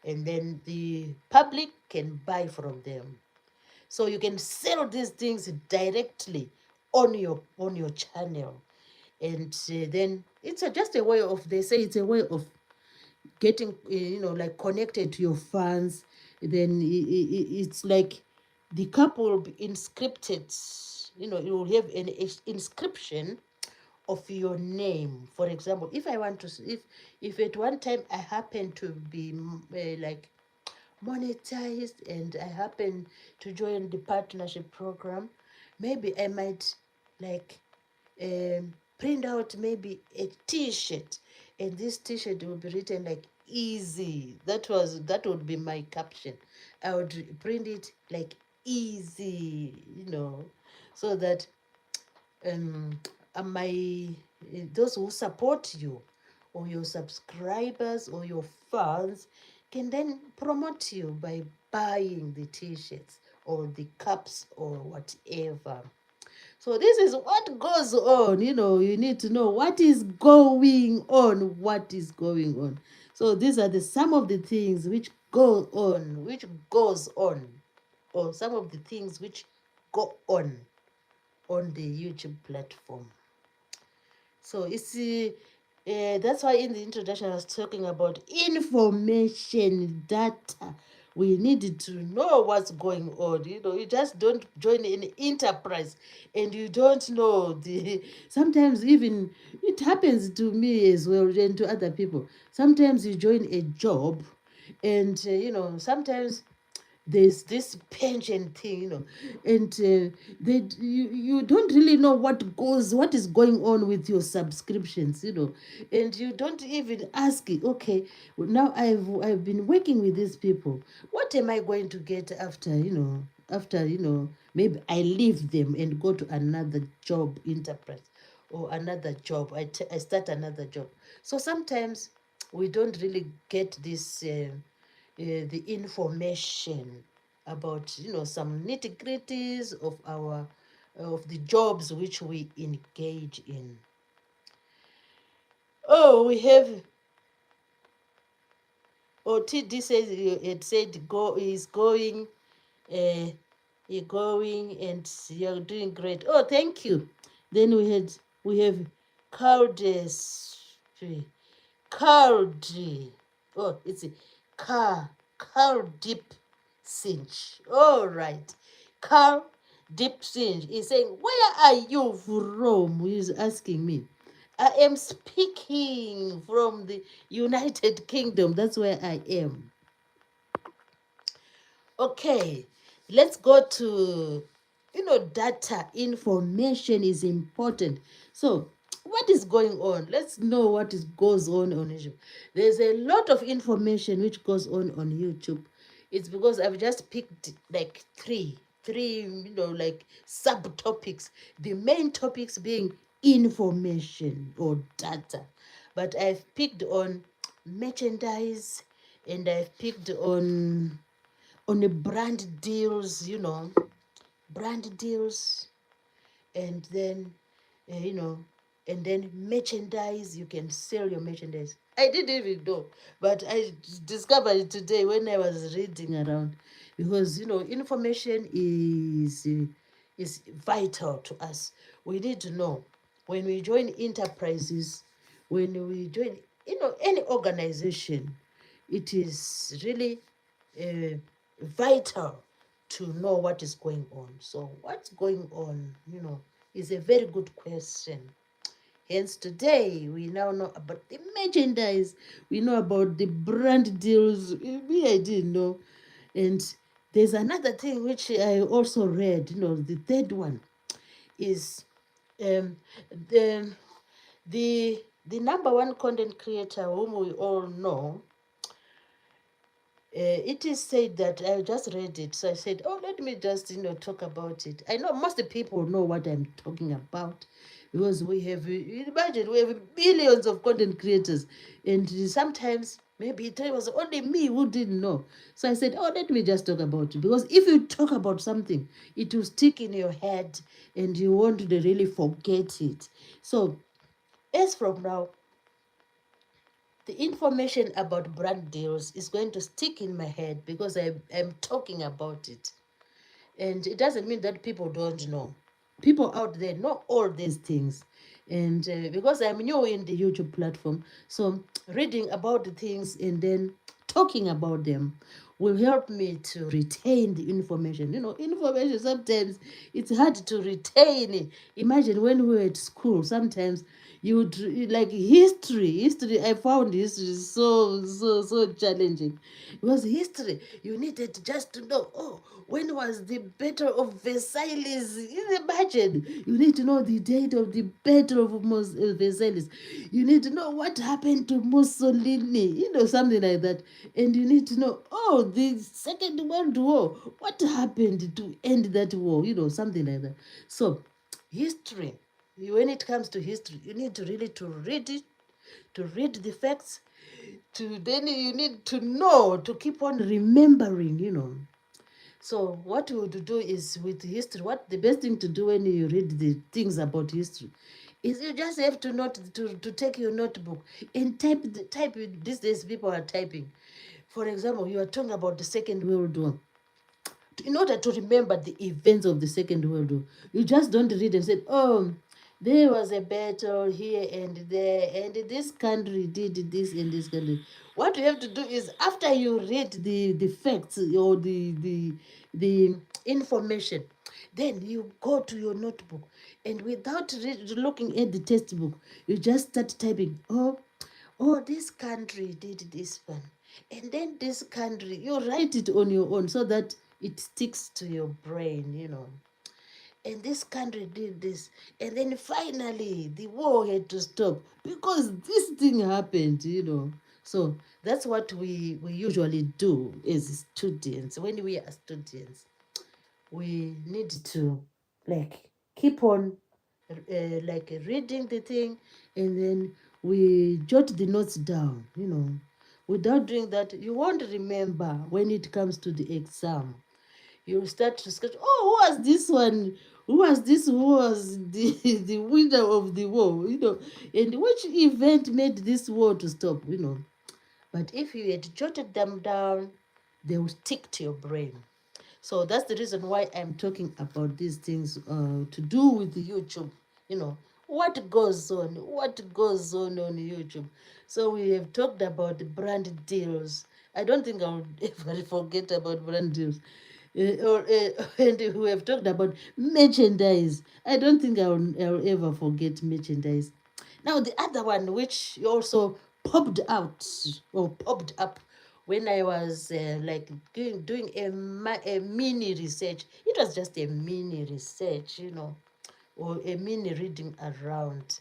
and then the public can buy from them. So you can sell these things directly on your channel, and then it's just a way of, they say it's a way of getting like connected to your fans. Then it's like the couple will be inscripted. You will have an inscription of your name. For example, if I want to, if at one time I happen to be like monetized, and I happen to join the partnership program, maybe I might like print out maybe a t-shirt, and this t-shirt will be written like easy. That would be my caption. I would print it like easy, so that my those who support you, or your subscribers, or your fans, can then promote you by buying the t-shirts or the cups or whatever. So this is what goes on. You need to know what is going on. What is going on. So these are some of the things which goes on, or some of the things which go on the YouTube platform. So it's that's why in the introduction I was talking about information, data. We needed to know what's going on. You just don't join an enterprise and you don't know the. Sometimes even it happens to me as well, and to other people. Sometimes you join a job, and sometimes there's this pension thing, and you don't really know what is going on with your subscriptions, and you don't even ask it. Okay, now I've been working with these people. What am I going to get after, maybe I leave them and go to another job enterprise, or another job. I start another job. So sometimes we don't really get this. The information about some nitty-gritties of the jobs which we engage in. Oh, we have. Oh, TD says it said go is going. You're going and you're doing great. Oh, thank you. Then we have Caldes. Caldi. Oh, it's a Carl Deep Singe. All right. Carl Deep Singe is saying, where are you from? He's asking me. I am speaking from the United Kingdom. That's where I am. Okay, let's go to, data. Information is important. So what is going on? Let's know what goes on YouTube. There's a lot of information which goes on YouTube. It's because I've just picked like three three, like subtopics. The main topics being information or data. But I've picked on merchandise, and I've picked on the brand deals, brand deals, and then uh, you know and then merchandise. You can sell your merchandise. I didn't even know, but I discovered it today when I was reading around, because information is vital to us. We need to know when we join enterprises, when we join any organization. It is really uh, vital to know what is going on. So what's going on, is a very good question. Hence today we now know about the merchandise, we know about the brand deals. Me, I didn't know. And there's another thing which I also read, the third one is um the the number one content creator whom we all know. It is said that I just read it, so I said, "Oh, let me just talk about it." I know most people know what I'm talking about, because imagine we have billions of content creators, and sometimes maybe it was only me who didn't know. So I said, "Oh, let me just talk about it," because if you talk about something, it will stick in your head, and you won't really forget it. So as from now, the information about brand deals is going to stick in my head because I'm talking about it. And it doesn't mean that people don't know. People out there know all these things. And because I'm new in the YouTube platform, so reading about the things and then talking about them will help me to retain the information. Information sometimes it's hard to retain. Imagine when we were at school, sometimes you would like history. I found history so challenging, because history you needed just to know, oh, when was the battle of Versailles. Imagine you need to know the date of the battle of Versailles. You need to know what happened to Mussolini, something like that. And you need to know, oh, the Second World War, what happened to end that war, something like that. So history, when it comes to history, you need to really to read it, to read the facts, to then you need to know, to keep on remembering. So what we would do is, with history, what the best thing to do when you read the things about history is you just have to take your notebook and type it. These days people are typing. For example, you are talking about the Second World War. In order to remember the events of the Second World War, you just don't read and say, oh, there was a battle here and there, and this country did this and this country. What you have to do is, after you read the facts or the information, then you go to your notebook, and without looking at the textbook, you just start typing, oh, this country did this one, and then this country, you write it on your own so that it sticks to your brain. And this country did this, and then finally the war had to stop because this thing happened. So that's what we usually do as students. When we are students, we need to like keep on like reading the thing, and then we jot the notes down. Without doing that, you won't remember when it comes to the exam. You'll start to sketch, oh, who was this one, who was the the winner of the war, and which event made this war to stop. But if you had jotted them down, they will stick to your brain. So that's the reason why I'm talking about these things to do with YouTube. You know, what goes on YouTube. So we have talked about the brand deals. I don't think I'll ever forget about brand deals. And we have talked about merchandise. I don't think I'll ever forget merchandise. Now, the other one, which also popped out or popped up when I was like doing a mini research. It was just a mini research, or a mini reading around.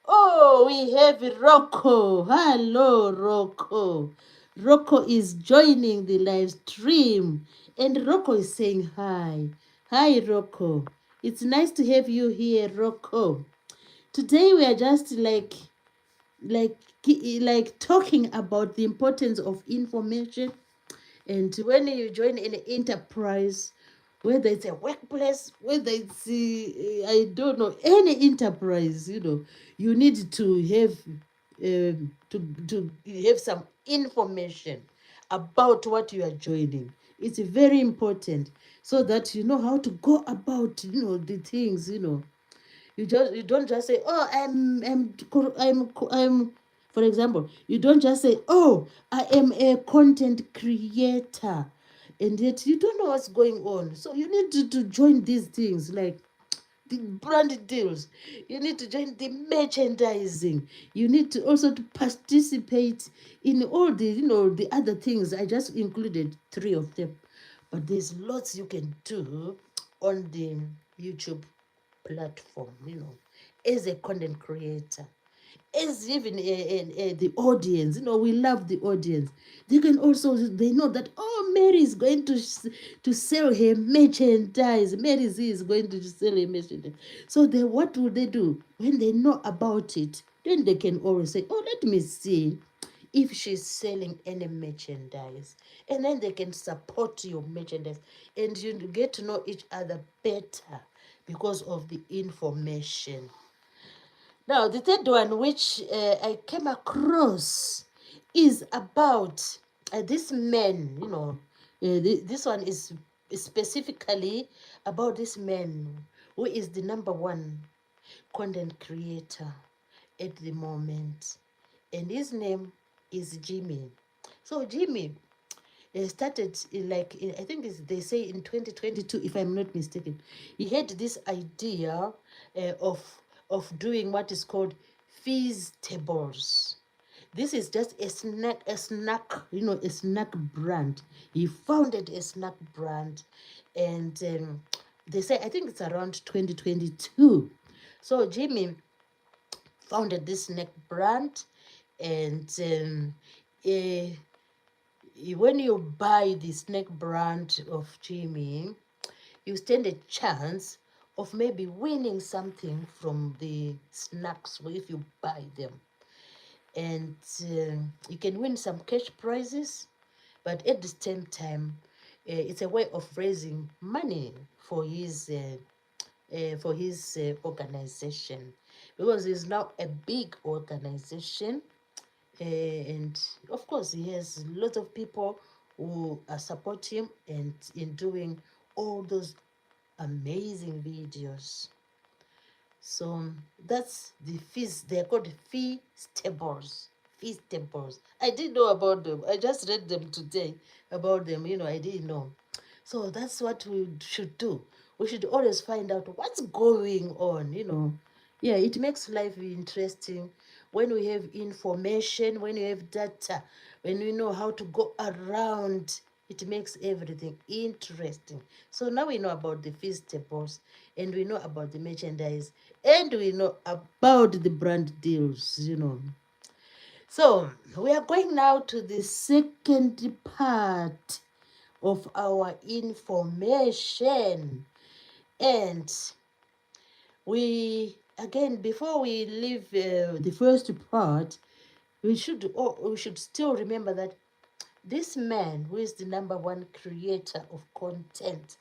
Oh, we have Rocco. Hello, Rocco. Rocco is joining the live stream, and Rocco is saying hi. Hi, Rocco. It's nice to have you here, Rocco. Today we are just like like talking about the importance of information. And when you join an enterprise, whether it's a workplace, whether it's I don't know, any enterprise, you need to have to have some information about what you are joining. It's very important so that you know how to go about the things. You don't just say, oh, I'm for example, you don't just say, oh, I am a content creator, and yet you don't know what's going on. So you need to join these things like the brand deals. You need to join the merchandising. You need to also to participate in all the the other things. I just included 3 of them, but there's lots you can do on the YouTube platform, as a content creator, as even the audience. We love the audience. They can also, they know that, oh, Mary is going to sell her merchandise. Mary Z is going to sell her merchandise. So they, what will they do when they know about it? Then they can always say, oh, let me see if she's selling any merchandise, and then they can support your merchandise, and you get to know each other better because of the information. Now, the third one, which I came across, is about this man. This one is specifically about this man who is the number one content creator at the moment, and his name is Jimmy. So Jimmy started I think they say in 2022, if I'm not mistaken. He had this idea of doing what is called fizz tables. This is just a snack brand. He founded a snack brand, and they say, I think it's around 2022. So Jimmy founded this snack brand, and uh, when you buy the snack brand of Jimmy, you stand a chance of maybe winning something from the snacks if you buy them. And you can win some cash prizes, but at the same time, it's a way of raising money for his organization, because it's now a big organization. And of course, he has lots of people who support him and in doing all those amazing videos. So that's the feast. They're called feastables. Feastables. I didn't know about them. I just read them today about them. I didn't know. So that's what we should do. We should always find out what's going on. Yeah, it makes life interesting when we have information, when we have data, when we know how to go around. It makes everything interesting. So now we know about the festivals, and we know about the merchandise, and we know about the brand deals. So we are going now to the second part of our information. And we, again, before we leave the first part, we should still remember that this man, who is the number one creator of content,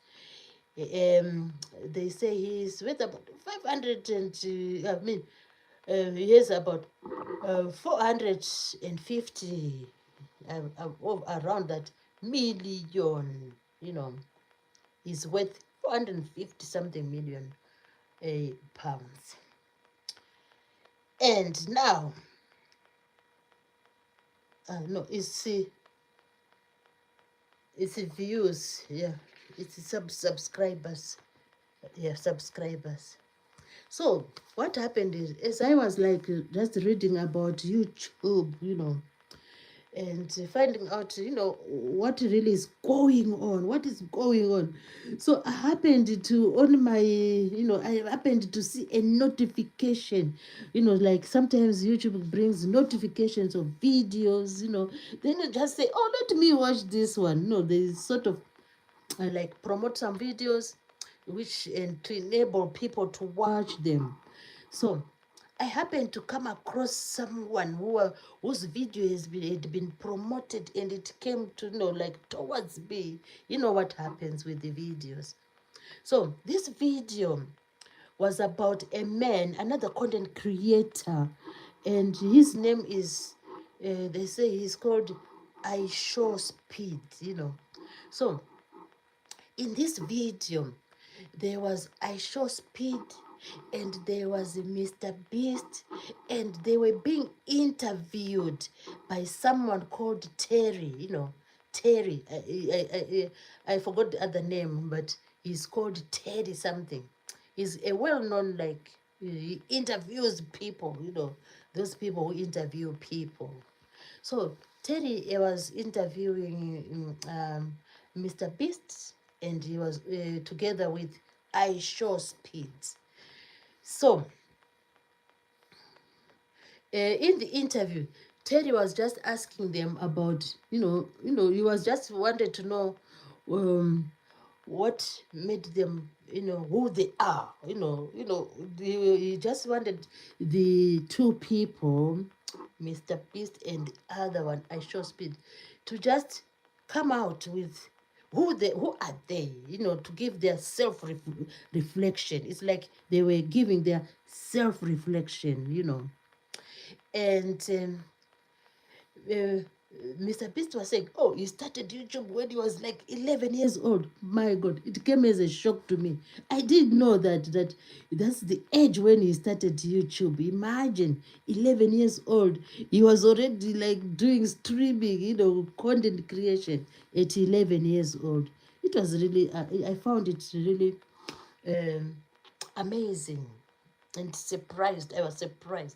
they say he's worth about 500 and he has about 450 around that million. He's worth 450 something million pounds. And now, no, it's views, yeah, it's subscribers, yeah, subscribers. So what happened is, as I was just reading about YouTube, and finding out, what really is going on, what is going on. So I happened to, on my, I happened to see a notification, like sometimes YouTube brings notifications of videos. Then you just say, oh, let me watch this one. No, they sort of like promote some videos. which and to enable people to watch them. So I happened to come across someone whose video had been promoted, and it came to like towards me. You know what happens with the videos. So this video was about a man, another content creator, and his name is, they say he's called I Show Speed, So in this video, there was I Show Speed, and there was Mr. Beast, and they were being interviewed by someone called Terry, Terry. I forgot the other name, but he's called Terry something. He's a well-known, like, he interviews people, those people who interview people. So Terry was interviewing Mr. Beast, and he was together with I Show Speed. So in the interview, Terry was just asking them about, he was just wanted to know what made them, who they are, he just wanted the two people, Mr. Beast and the other one, I Show Speed, to just come out with who are they, to give their reflection. It's like they were giving their self-reflection. And Mr. Beast was saying, oh, he started YouTube when he was like 11 years old. My God, it came as a shock to me. I didn't know that's the age when he started YouTube. Imagine, 11 years old. He was already like doing streaming, content creation at 11 years old. It was really, I found it really amazing. And surprised, I was surprised.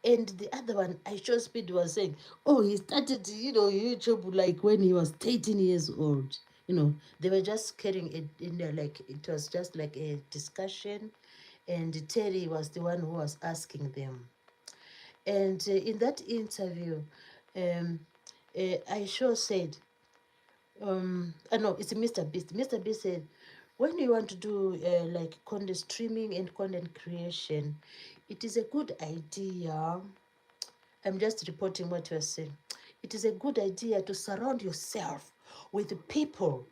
And the other one, I Show Speed, was saying, oh, he started, YouTube like when he was 13 years old. They were just carrying it in there, like it was just like a discussion, and Terry was the one who was asking them. And in that interview, I Show said, no, it's Mr. Beast. Mr. Beast said, when you want to do like content streaming and content creation, it is a good idea. I'm just reporting what you're saying. It is a good idea to surround yourself with people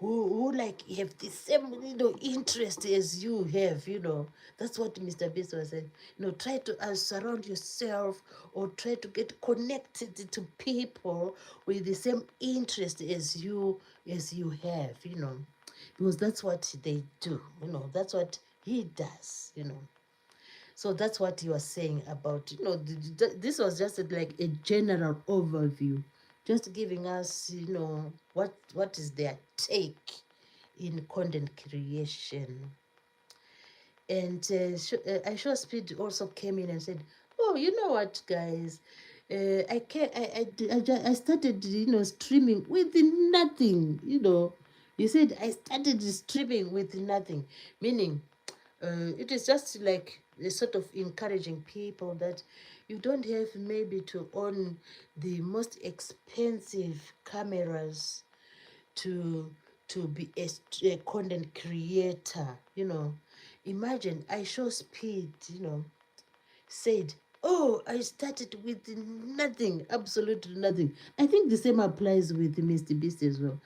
who like have the same interest as you have. That's what Mr. Beast was saying. Try to surround yourself, or try to get connected to people with the same interest as you have. Because that's what they do. That's what he does. So that's what he was saying about, this was just like a general overview, just giving us, what is their take in content creation. And I Show Speed also came in and said, oh, you know what, guys, I started, streaming with nothing, He said, I started streaming with nothing, meaning it is just like a sort of encouraging people that you don't have maybe to own the most expensive cameras to be a content creator. Imagine I Show Speed, said, oh, I started with nothing, absolutely nothing. I think the same applies with Mr. Beast as well.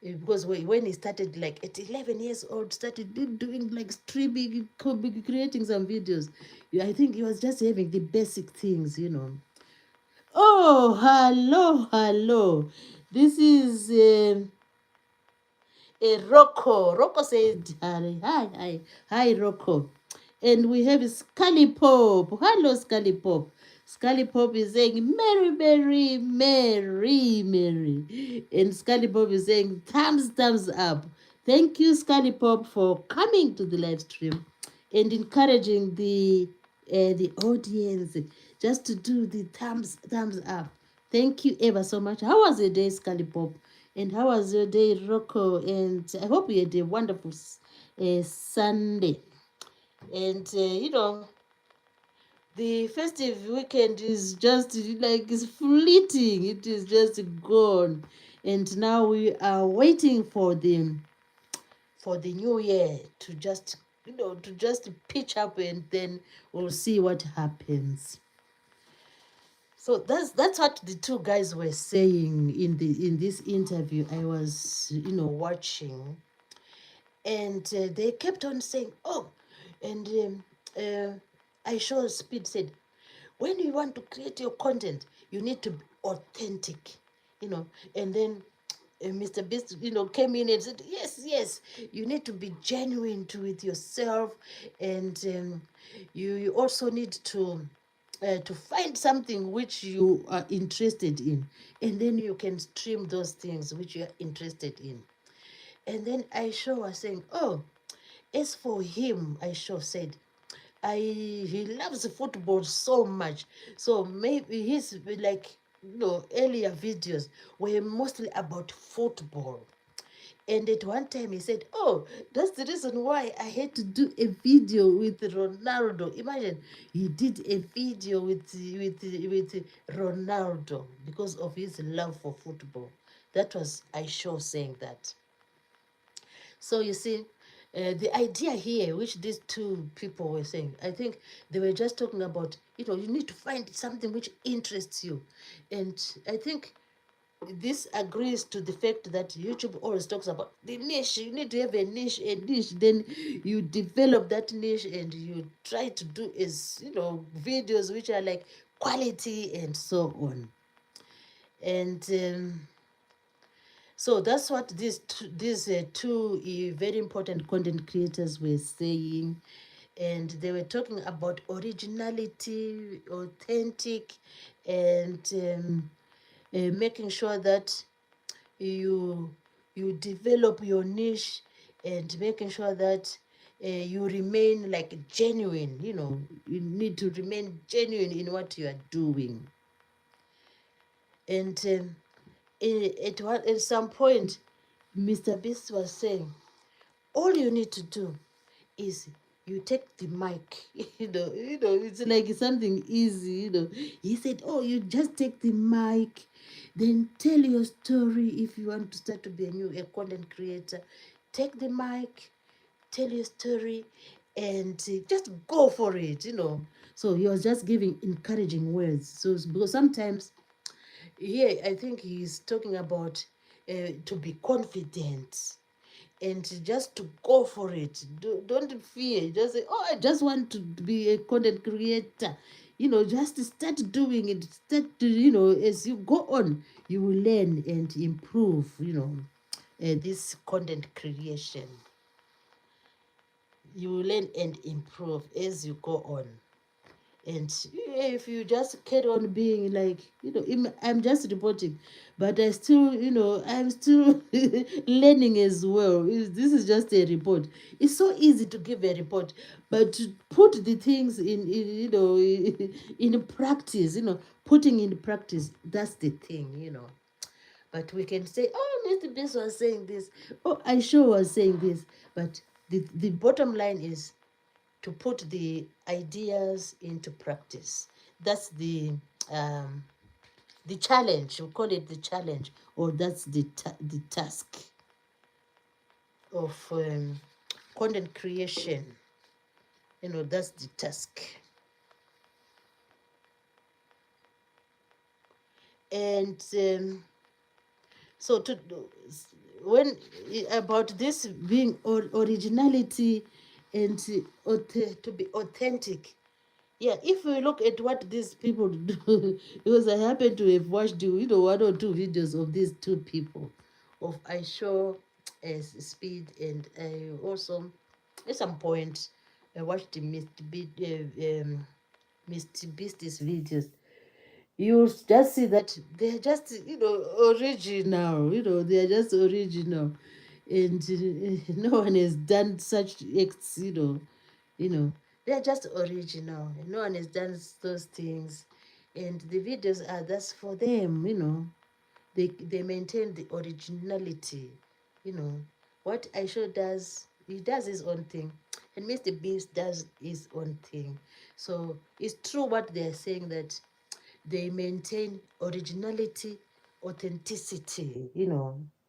Because when he started like at 11 years old, started doing like streaming, creating some videos. I think he was just having the basic things. Oh, hello. This is Rocco. Rocco said, hi, Rocco. And we have Scully Pop. Hello, Scully Pop. Scully Pop is saying, Mary. And Scully Pop is saying, thumbs up. Thank you, Scully Pop, for coming to the live stream and encouraging the audience just to do the thumbs up. Thank you ever so much. How was your day, Scully Pop? And how was your day, Rocco? And I hope you had a wonderful Sunday. And, the festive weekend is just like it's fleeting. It is just gone. And now we are waiting for the for the new year to just, to just pitch up, and then we'll see what happens. So that's what the two guys were saying in this interview I was, watching, and they kept on saying, "Oh," and I sure Speed said, "When you want to create your content, you need to be authentic, and then Mr. Beast, came in and said, "Yes, yes, you need to be genuine with yourself, and you also need to find something which you are interested in, and then you can stream those things which you are interested in." And then Aisha was saying, "Oh, as for him," Aisha said, he loves football so much. So maybe his, like, earlier videos were mostly about football. And at one time he said, "Oh, that's the reason why I had to do a video with Ronaldo." Imagine, he did a video with Ronaldo because of his love for football. That was Aisha saying that. So you see, the idea here, which these two people were saying, I think they were just talking about, you need to find something which interests you. And I think this agrees to the fact that YouTube always talks about the niche. You need to have a niche, then you develop that niche and you try to do videos which are like quality and so on. And so that's what these two very important content creators were saying. And they were talking about originality, authentic, and making sure that you develop your niche, and making sure that you remain like genuine. You need to remain genuine in what you are doing. And at some point, Mr. Beast was saying, all you need to do is you take the mic. It's like something easy. He said, "Oh, you just take the mic, then tell your story. If you want to start to be a content creator, take the mic, tell your story, and just go for it." So he was just giving encouraging words. So because sometimes here I think he's talking about to be confident and just to go for it. Don't fear. Just say, "Oh, I just want to be a content creator." Just start doing it. Start to, as you go on, you will learn and improve, this content creation. You will learn and improve as you go on. And if you just carry on being like, I'm just reporting, but I'm still learning as well. This is just a report. It's so easy to give a report, but to put the things in practice, putting in practice, that's the thing. But we can say, "Oh, Mr. Beast was saying this. Oh, I sure was saying this." But the bottom line is to put the ideas into practice. That's the challenge. We call it the challenge, or that's the task of content creation. That's the task. And so when about this being originality and to be authentic. Yeah, if we look at what these people do, because I happen to have watched, one or two videos of these two people, of Aisha as Speed, and I also, at some point, I watched the Mr. Beast's videos. You just see that they're just, original, they're just original. And no one has done such acts, they're just original. No one has done those things. And the videos are that's for them, They maintain the originality, What Aisha does, he does his own thing. And Mr. Beast does his own thing. So it's true what they're saying, that they maintain originality, authenticity,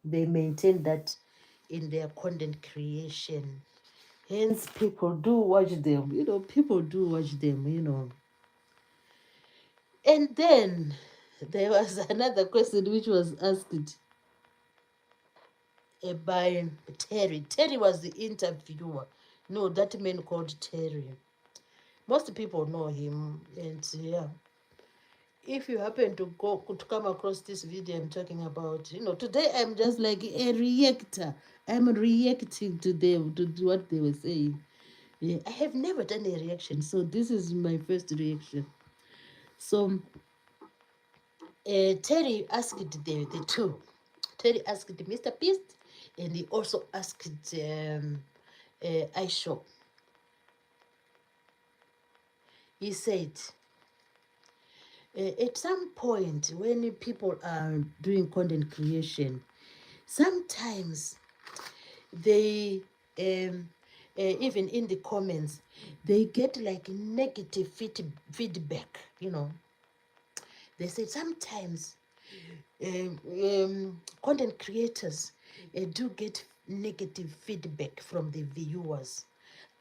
They maintain that in their content creation. Hence, people do watch them. People do watch them. And then there was another question which was asked by Terry. Terry was the interviewer. No, that man called Terry. Most people know him, and yeah. If you happen to come across this video I'm talking about, today I'm just like a reactor. I'm reacting to them, to what they were saying. Yeah, I have never done a reaction, so this is my first reaction. So Terry asked the two. Terry asked Mr. Beast, and he also asked Aisha. He said, at some point when people are doing content creation, sometimes they even in the comments they get like negative feedback. They say sometimes content creators do get negative feedback from the viewers.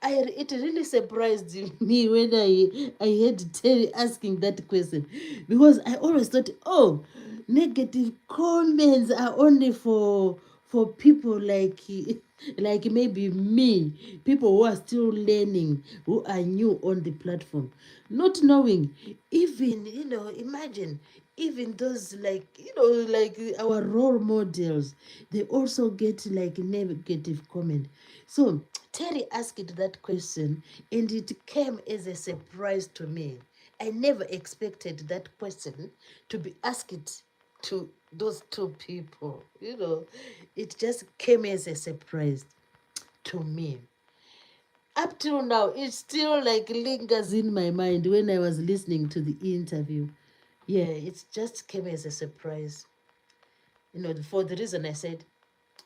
It really surprised me when I heard Terry asking that question, because I always thought, oh, negative comments are only for people like maybe me, people who are still learning, who are new on the platform, not knowing. Even imagine, even those like our role models, they also get like negative comment. So Terry asked that question, and it came as a surprise to me. I never expected that question to be asked to those two people. It just came as a surprise to me. Up till now, it still like lingers in my mind when I was listening to the interview. Yeah, it just came as a surprise. For the reason I said,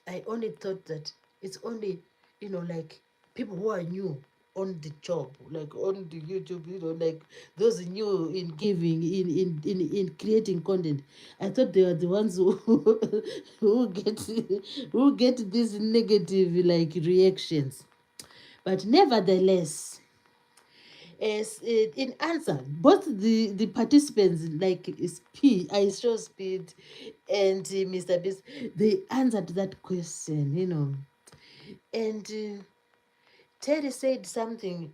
I only thought that it's only, like people who are new on the job, like on the YouTube, like those new in giving, in creating content. I thought they were the ones who who get these negative like reactions. But nevertheless, as in answer, both the participants like I show Speed and Mr. Beast, they answered that question. And Terry said something.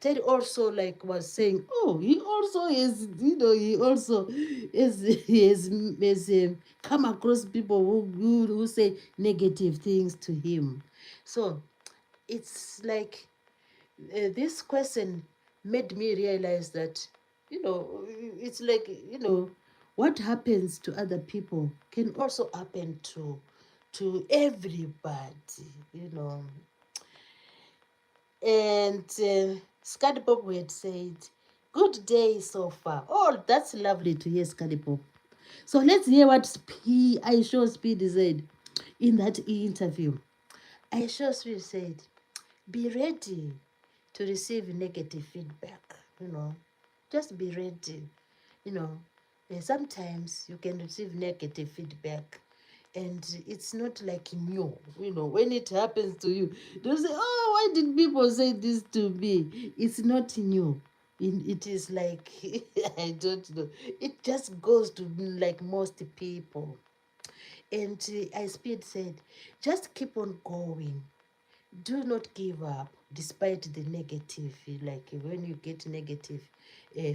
Terry also like was saying, oh, he also is, he also has come across people who say negative things to him. So it's like this question made me realize that, it's like, what happens to other people can also happen to everybody, And Scotty Bob had said, good day so far. Oh, that's lovely to hear, Scotty Bob. So let's hear what Aisha Speed said in that interview. Aisha Speed said, be ready to receive negative feedback. Just be ready. Sometimes you can receive negative feedback, and it's not like new. When it happens to you, don't say, oh, why did people say this to me? It's not new. It is like I don't know, it just goes to like most people. And Speed said, just keep on going, do not give up despite the negative, like when you get negative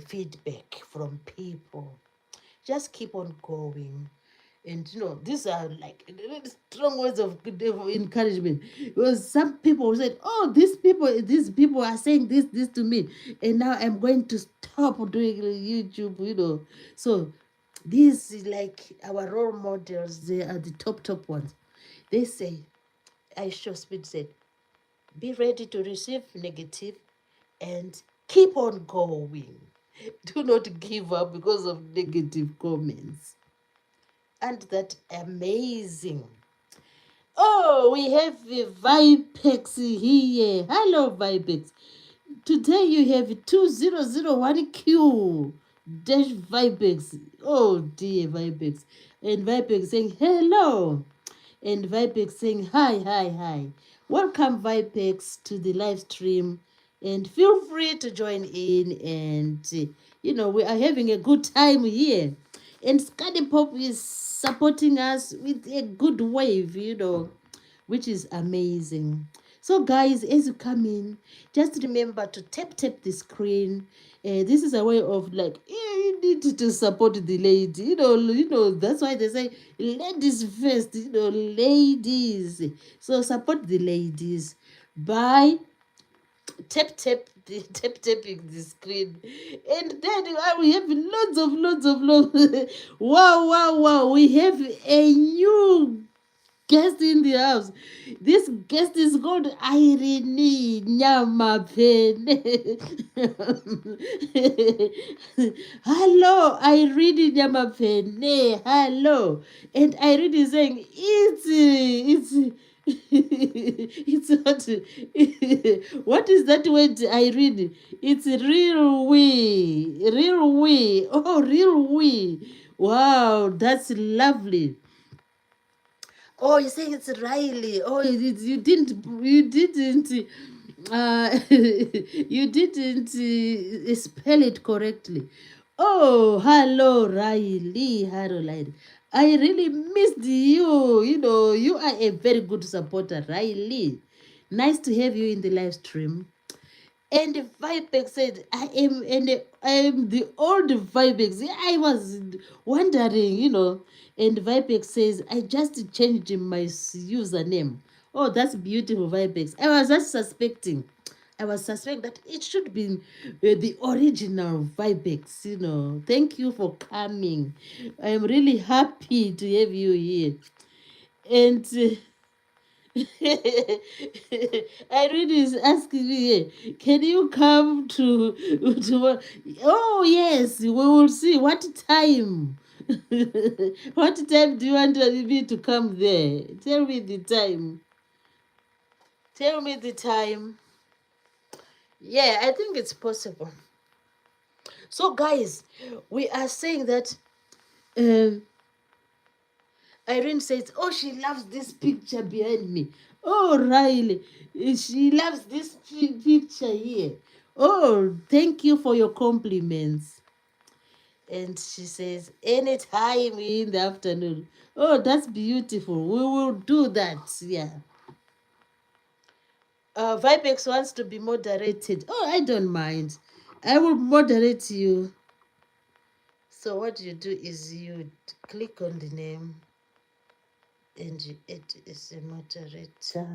feedback from people, just keep on going. And these are like strong words of encouragement, because some people said, oh, these people are saying this to me, and now I'm going to stop doing YouTube. So these is like our role models. They are the top ones. They say, Aisha Speed said, be ready to receive negative and keep on going. Do not give up because of negative comments. And that amazing. Oh, we have Vipex here. Hello, Vipex. Today you have 2001Q dash Vipex. Oh dear, Vipex. And Vipex saying hello. and Vipex saying hi, hi, hi. Welcome, Vipex, to the live stream, and feel free to join in. And we are having a good time here. And Scotty Pop is supporting us with a good wave, which is amazing. So, guys, as you come in, just remember to tap the screen. This is a way of like you need to support the lady. That's why they say ladies first. Ladies. So support the ladies by tapping the screen, and then we have lots of wow, we have a new guest in the house. This guest is called Irene Nyamapene. Hello, Irene Nyamapene. Hello. And Irene is saying, it's it's what is that word, Irene? It's real we. Oh, real we. Wow, that's lovely. Oh, you're saying it's Riley. Oh, you didn't you didn't spell it correctly. Oh, hello, Riley. Hello, Riley. I really missed you. You are a very good supporter, Riley. Nice to have you in the live stream. And Vibex said, I am the old Vibex. I was wondering. And Vibex says, I just changed my username. Oh, that's beautiful, Vibex. I was just suspecting. I was suspecting that it should be the original Vibex. Thank you for coming. I'm really happy to have you here. And Irene is asking me, can you come to? Oh yes, we will see. What time? What time do you want me to come there? Tell me the time. Tell me the time. Yeah, I think it's possible. So, guys, we are saying that. Um, Irene says, oh, she loves this picture behind me. Oh, Riley, she loves this picture here. Oh, thank you for your compliments. And she says, anytime in the afternoon. Oh, that's beautiful. We will do that. Yeah. Vibex wants to be moderated. Oh, I don't mind. I will moderate you. So what you do is you click on the name and you add as a moderator.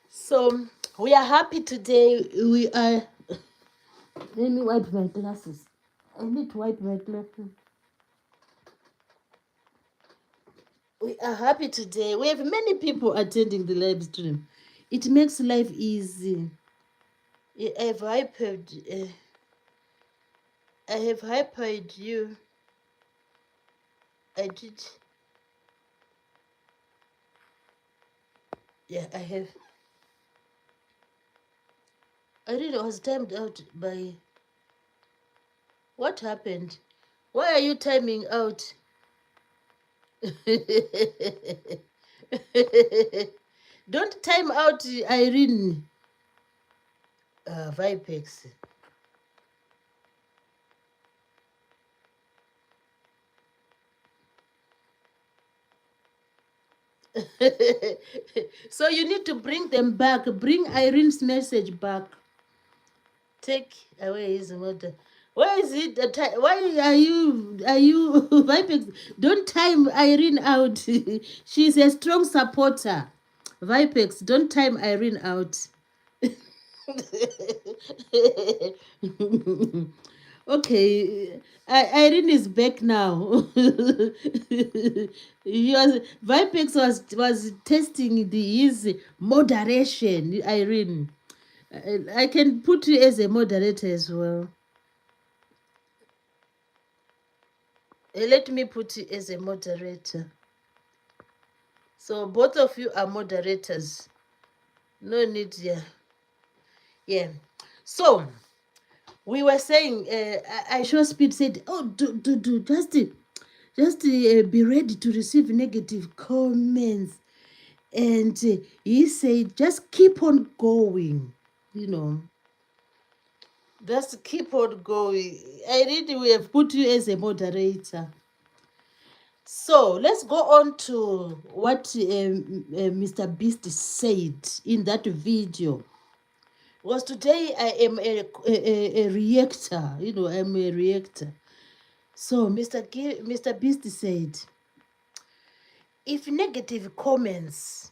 So we are happy today. We are. Let me wipe my glasses. I need to wipe my glasses. We are happy today. We have many people attending the live stream. It makes life easy. I have hyped. I have hyped you. I did. Yeah, I have. I really was timed out by. What happened? Why are you timing out? Don't time out, Irene. Vipex. So you need to bring them back. Bring Irene's message back. Take away his mother. Why is it? Why are you? Vipex? Don't time Irene out. She's a strong supporter. Vipex, don't time Irene out. Okay, Irene is back now. Vipex was testing his moderation. Irene, I can put you as a moderator as well. Let me put you as a moderator. So both of you are moderators. No need, yeah. So We were saying, I show speed said, oh, just be ready to receive negative comments. And he said, just keep on going, you know, just keep on going. I really we have put you as a moderator. So let's go on to what Mr. Beast said in that video. Was today I am a reactor, you know, I'm a reactor. So Mr. Beast said, if negative comments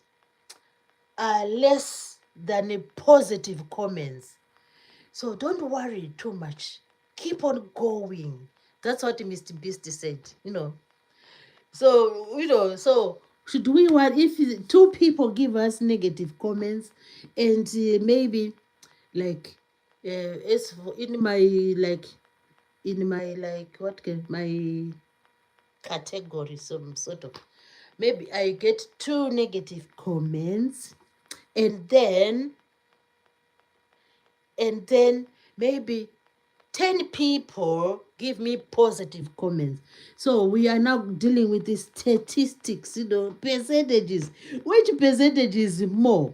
are less than a positive comments, so don't worry too much. Keep on going. That's what Mr. Beast said, you know. So, you know, so should we want, if two people give us negative comments and maybe like as in my what can my category, some sort of, maybe I get two negative comments and then maybe 10 people give me positive comments. So we are now dealing with the statistics, you know, percentages. Which percentage is more,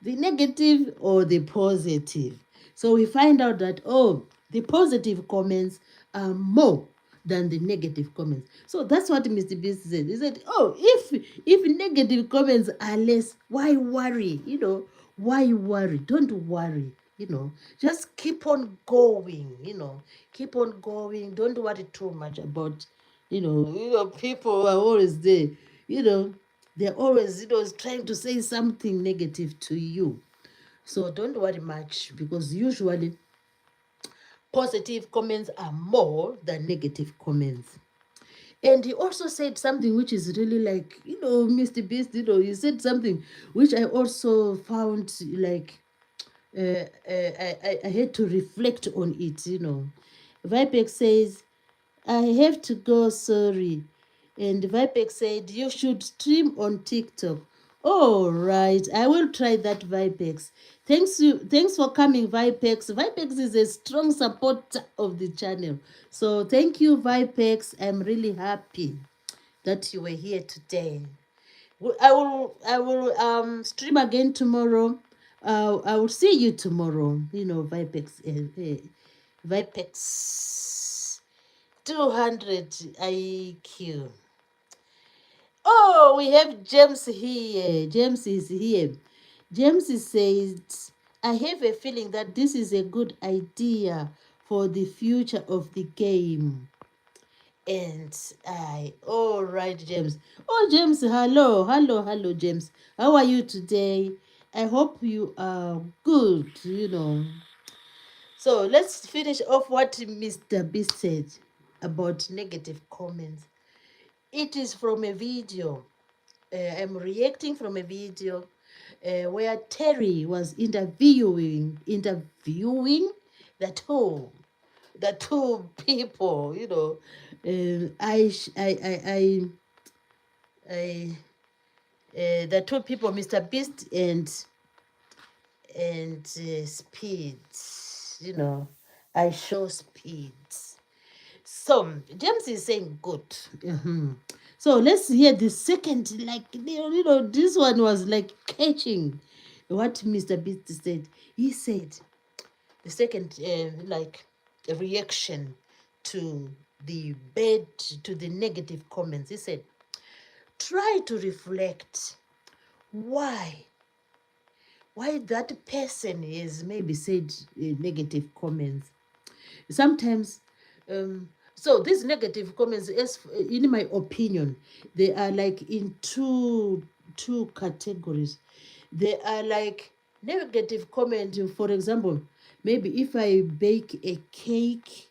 the negative or the positive? So we find out that, oh, the positive comments are more than the negative comments. So that's what Mr. Beast said. He said, oh, if negative comments are less, why worry? You know, why worry? Don't worry. You know, just keep on going. You know, keep on going. Don't worry too much about, people are always there. You know, they're always, trying to say something negative to you. So don't worry much, because usually positive comments are more than negative comments. And he also said something which is really like, Mr. Beast, he said something which I also found like, I had to reflect on it, Vipex says, I have to go, sorry. And Vipex said, you should stream on TikTok. All right, I will try that, Vipex. Thanks for coming, Vipex. Vipex is a strong supporter of the channel. So thank you, Vipex. I'm really happy that you were here today. I will stream again tomorrow. I will see you tomorrow. Vipex. Vipex 200 IQ. Oh, we have James here. James is here. James says, I have a feeling that this is a good idea for the future of the game. And all right, James. Oh, James, hello, James. How are you today? I hope you are good, So let's finish off what Mr. Beast said about negative comments. It is from a video. I'm reacting from a video where Terry was interviewing the two people. The two people, Mr. Beast and Speed. I show Speed. So James is saying good. So let's hear the second, this one was like catching what Mr. Beast said. He said the second, reaction to the negative comments. He said, try to reflect why that person is maybe said negative comments. Sometimes, so these negative comments, as in my opinion, they are like in two categories. They are like negative comment. For example, maybe if I bake a cake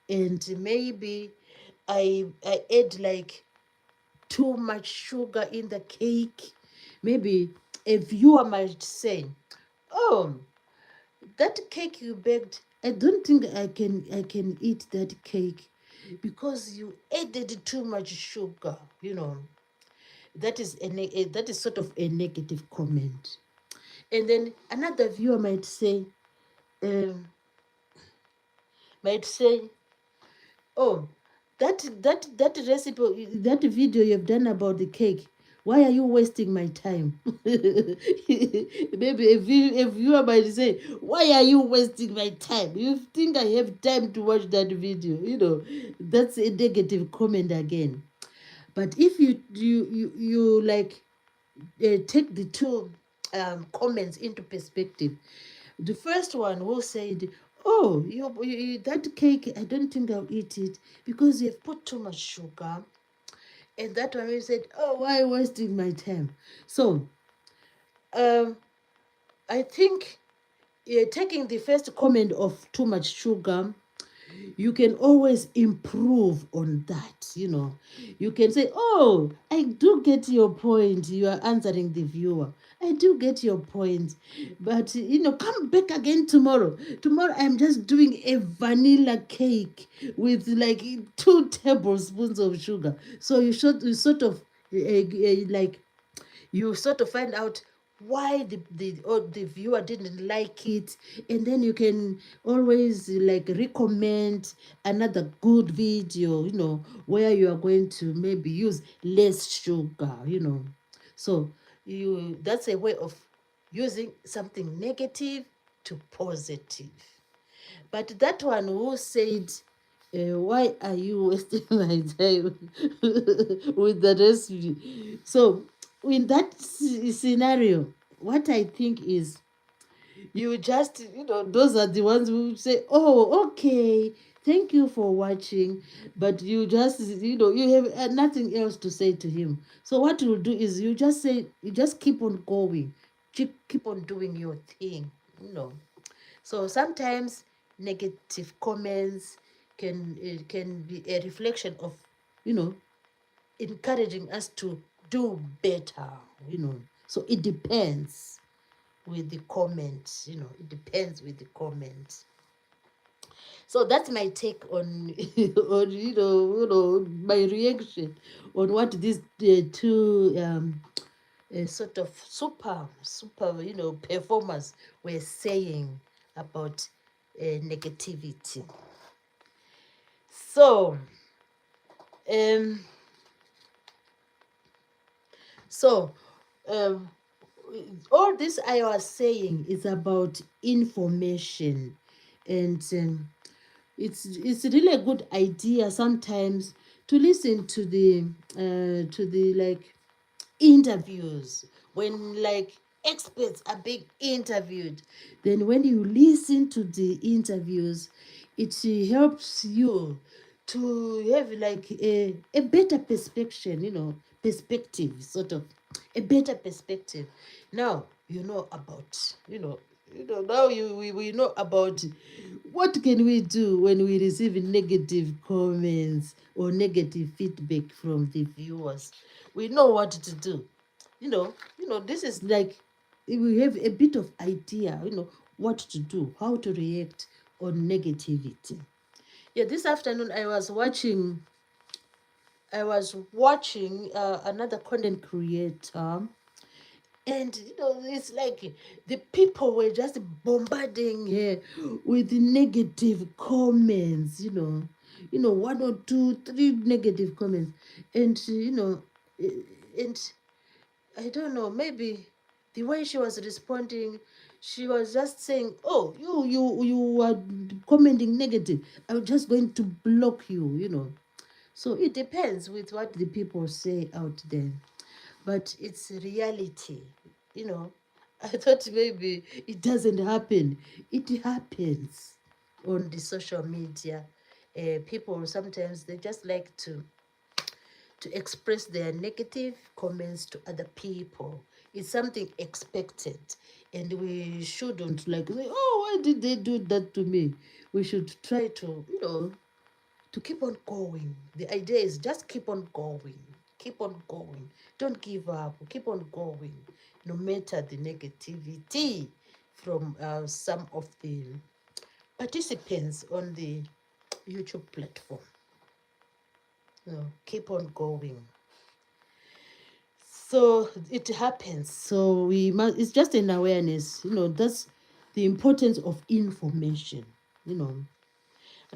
and maybe I add like too much sugar in the cake, maybe a viewer might say, oh, that cake you baked, I don't think I can eat that cake because you added too much sugar. That is that is sort of a negative comment. And then another viewer might say, um, might say, oh, that recipe, that video you've done about the cake, why are you wasting my time? Maybe a viewer might say, why are you wasting my time? You think I have time to watch that video? That's a negative comment again. But if you like take the two comments into perspective. The first one who said, "Oh, that cake, I don't think I'll eat it because you've put too much sugar." And that one who said, "Oh, why wasting my time?" So, um, I think taking the first comment of too much sugar, you can always improve on that. You can say, oh, I do get your point. You are answering the viewer. I do get your point, but come back again tomorrow. I'm just doing a vanilla cake with like 2 tablespoons of sugar. So you sort of like you sort of find out why the viewer didn't like it, and then you can always like recommend another good video, where you are going to maybe use less sugar. So that's a way of using something negative to positive. But that one who said, why are you wasting my time with the recipe? So, in that scenario, what I think is you just, those are the ones who say, oh, okay, thank you for watching. But you just, you have nothing else to say to him. So, what you'll do is you just keep on going, keep on doing your thing, So sometimes negative comments can be a reflection of, encouraging us to do better. So it depends with the comment, it depends with the comment. So that's my take on on my reaction on what these two sort of super performers were saying about negativity. So um so um all this I was saying is about information, and it's really a good idea sometimes to listen to the like interviews, when like experts are being interviewed. Then when you listen to the interviews, it helps you to have like a better perspective, sort of a better perspective. Now about now we know about what can we do when we receive negative comments or negative feedback from the viewers. We know what to do. This is like we have a bit of idea, what to do, how to react on negativity. Yeah, this afternoon I was watching another content creator, and it's like the people were just bombarding her with negative comments, 1 or 2 3 negative comments. And and I don't know, maybe the way she was responding, she was just saying, oh, you are commenting negative, I'm just going to block you. So it depends with what the people say out there, but it's reality. you know I thought maybe it doesn't happen. It happens on the social media. People sometimes they just like to express their negative comments to other people. It's something expected, and we shouldn't like say, oh, why did they do that to me? We should try to keep on going. The idea is just keep on going. Keep on going. Don't give up. Keep on going, no matter the negativity from some of the participants on the YouTube platform. Keep on going. So it happens. So we must. It's just an awareness. That's the importance of information. You know.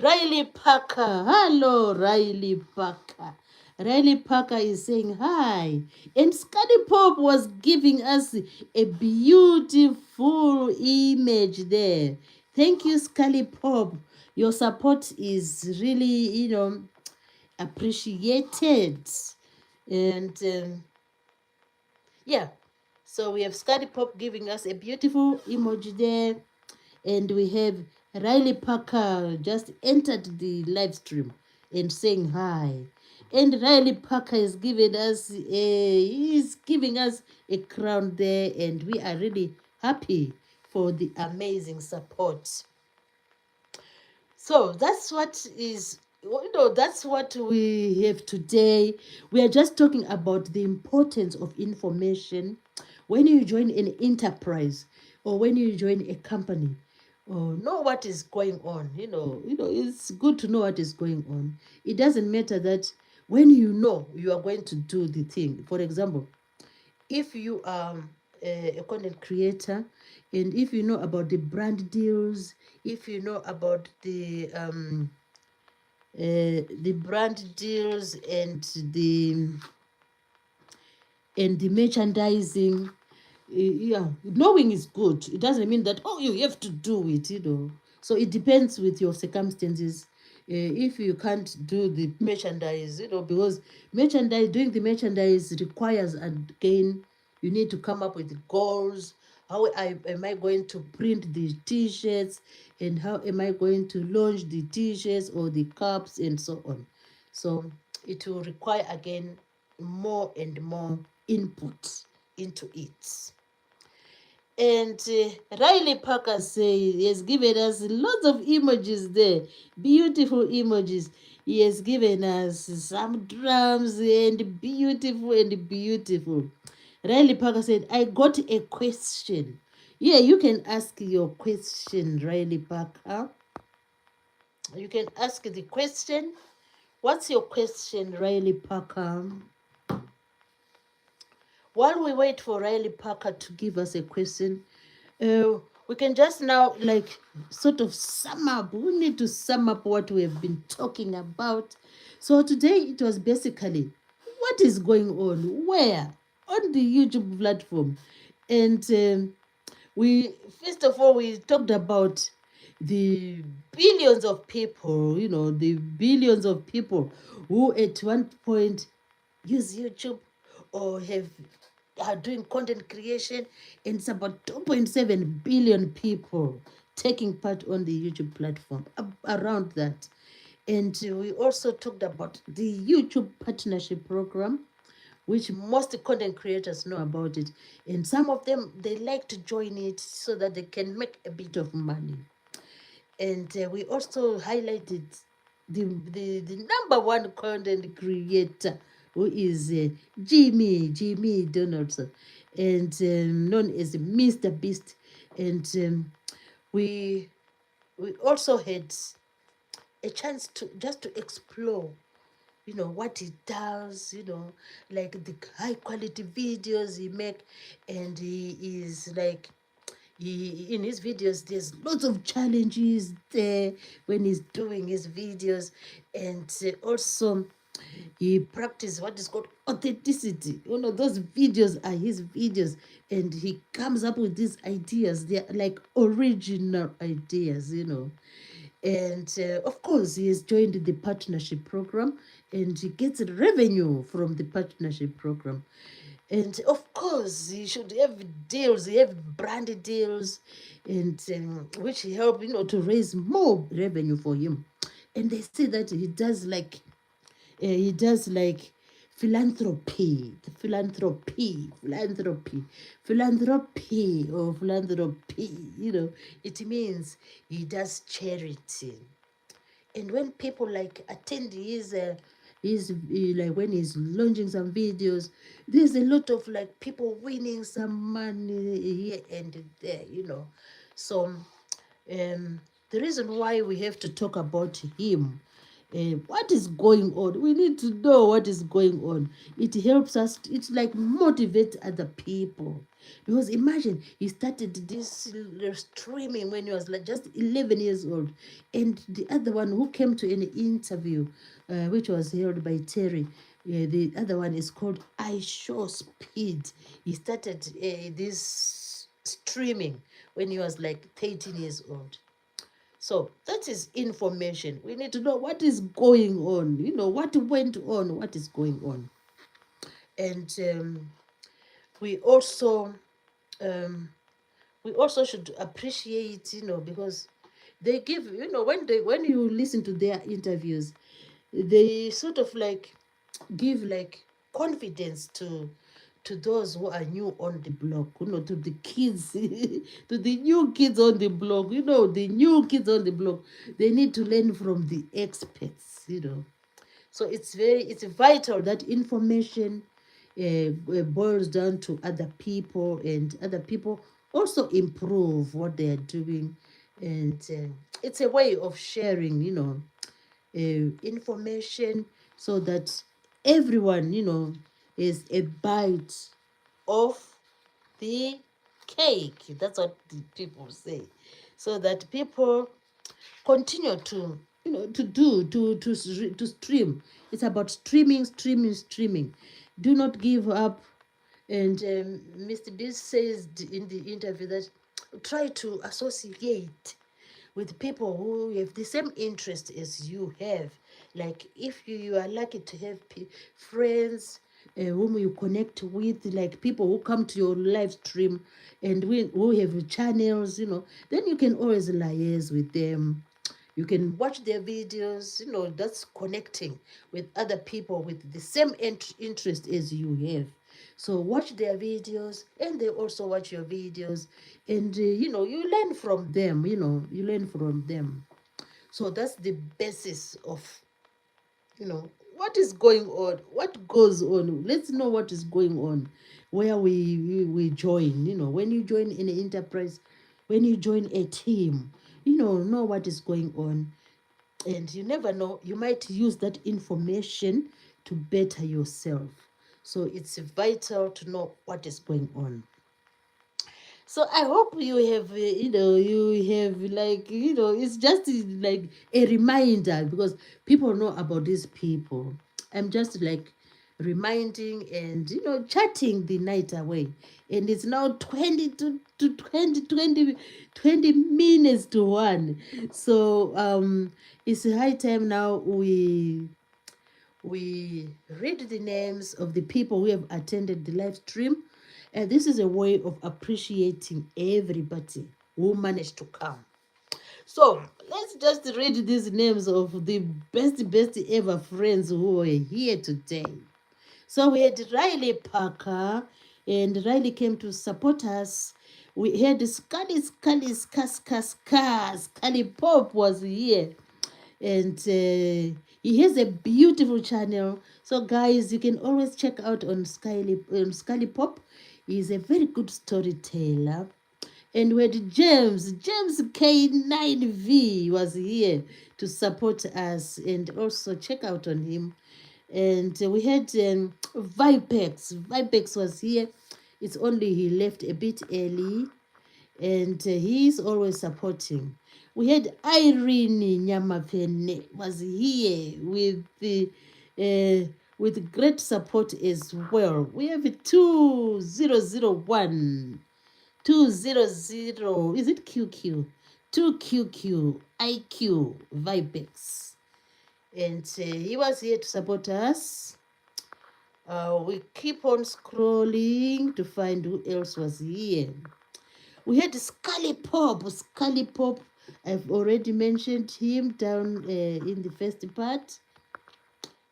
Riley Parker. Hello, Riley Parker. Riley Parker is saying hi. And Scotty Pop was giving us a beautiful image there. Thank you, Scully Pop. Your support is really, appreciated. And yeah, so we have Scotty Pop giving us a beautiful emoji there. And we have Riley Parker just entered the live stream and saying hi. And Riley Parker is giving us a crown there, and we are really happy for the amazing support. So that's what is, that's what we have today. We are just talking about the importance of information when you join an enterprise or when you join a company. Or know what is going on. It's good to know what is going on. It doesn't matter that when you are going to do the thing. For example, if you are a content creator, and if you know about the brand deals, if you know about the brand deals and the merchandising, yeah, knowing is good. It doesn't mean that, oh, you have to do it. So it depends with your circumstances. If you can't do the merchandise, because doing the merchandise requires, again, you need to come up with goals. How am I going to print the t-shirts, and how am I going to launch the t-shirts or the cups and so on? So it will require, again, more and more input into it. And Riley Parker he has given us lots of emojis there, beautiful emojis. He has given us some drums and beautiful. Riley Parker said, I got a question. Yeah, you can ask your question, Riley Parker. You can ask the question. What's your question, Riley Parker? While we wait for Riley Parker to give us a question, we can just now sort of sum up. We need to sum up what we have been talking about. So today it was basically what is going on, where, on the YouTube platform. And we first of all, we talked about the billions of people, the billions of people who at one point use YouTube or are doing content creation, and it's about 2.7 billion people taking part on the YouTube platform, around that. And we also talked about the YouTube partnership program, which most content creators know about it, and some of them, they like to join it so that they can make a bit of money. And we also highlighted the number one content creator, who is Jimmy Donaldson, and known as Mr. Beast. And we also had a chance to just to explore what he does, like the high quality videos he make. And he is like, in his videos, there's lots of challenges there when he's doing his videos. And also he practices what is called authenticity. Those videos are his videos, and he comes up with these ideas. They're like original ideas. And of course, he has joined the partnership program, and he gets revenue from the partnership program. And of course, he should have deals, he have branded deals, and which help, to raise more revenue for him. And they say that he does like philanthropy. It means he does charity. And when people attend when he's launching some videos, there's a lot of people winning some money here and there. So the reason why we have to talk about him what is going on. We need to know what is going on. It helps us, it's like motivate other people. Because imagine he started this streaming when he was like just 11 years old. And the other one who came to an interview, which was held by Terry, the other one is called I Show Speed. He started this streaming when he was like 13 years old. So that is information. We need to know what is going on, what went on, what is going on. And we also should appreciate, because they give, when you listen to their interviews, they sort of like give like confidence to those who are new on the block, to the kids, to the new kids on the block, the new kids on the block. They need to learn from the experts. So it's vital that information boils down to other people, and other people also improve what they are doing. And it's a way of sharing, information, so that everyone, is a bite of the cake. That's what the people say. So that people continue to, to stream. It's about streaming, streaming, streaming. Do not give up. And Mr. Beast says in the interview that try to associate with people who have the same interest as you have. Like if you are lucky to have friends whom you connect with, like people who come to your live stream and who have channels, then you can always liaise with them. You can watch their videos, that's connecting with other people with the same interest as you have. So watch their videos, and they also watch your videos, and you learn from them. You learn from them. So that's the basis of what is going on, what goes on. Let's know what is going on, where we join. When you join an enterprise, when you join a team, know what is going on. And you never know, you might use that information to better yourself. So it's vital to know what is going on. So I hope you have, you have like, it's just like a reminder, because people know about these people. I'm just like reminding and, chatting the night away. And it's now 20 minutes to 1. So it's high time now we read the names of the people who have attended the live stream. And this is a way of appreciating everybody who managed to come. So let's just read these names of the best ever friends who were here today. So we had Riley Parker, and Riley came to support us. We had Scully Pop was here, and he has a beautiful channel. So guys, you can always check out on Scully Pop. He's a very good storyteller. And we had James K9V was here to support us, and also check out on him. And we had Vipex was here. It's only he left a bit early, and he's always supporting. We had Irene Nyamapene was here with great support as well. We have 2001, 200, is it QQ? 2QQ, IQ, Vibex. And he was here to support us. We keep on scrolling to find who else was here. We had Scully Pop. I've already mentioned him down in the first part,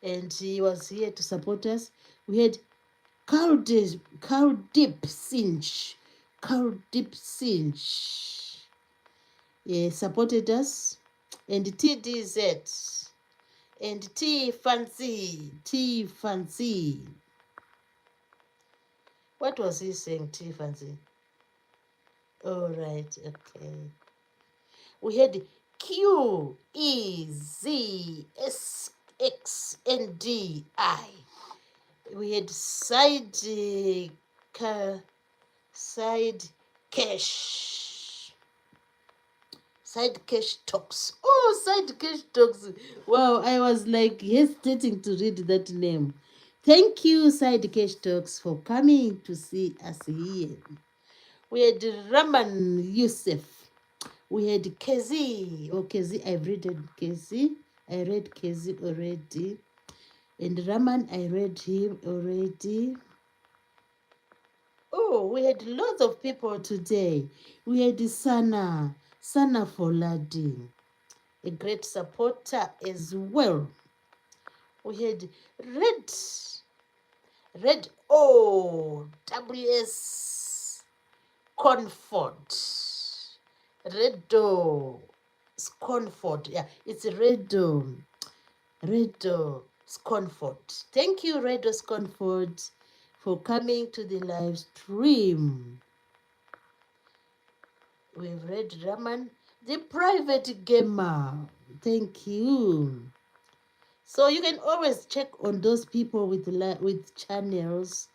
and he was here to support us. We had Carl Deep Cinch. Supported us. And TDZ. And T Fancy. What was he saying, T Fancy? All right, okay. We had QEZS We had side cash. Side cash talks. Oh, side cash talks. Wow, I was like hesitating to read that name. Thank you, Side Cash Talks, for coming to see us here. We had Raman Youssef. We had Kezi. Oh, Kezi, I've read Kezi. I read Kezi already. And Raman, I read him already. Oh, we had lots of people today. We had Sana Foladi, a great supporter as well. We had Red O WS Comfort. Redo Comfort. Yeah, it's Redo Comfort. Thank you, Redo Comfort, for coming to the live stream. We've read Raman, the private gamer. Thank you. So you can always check on those people with channels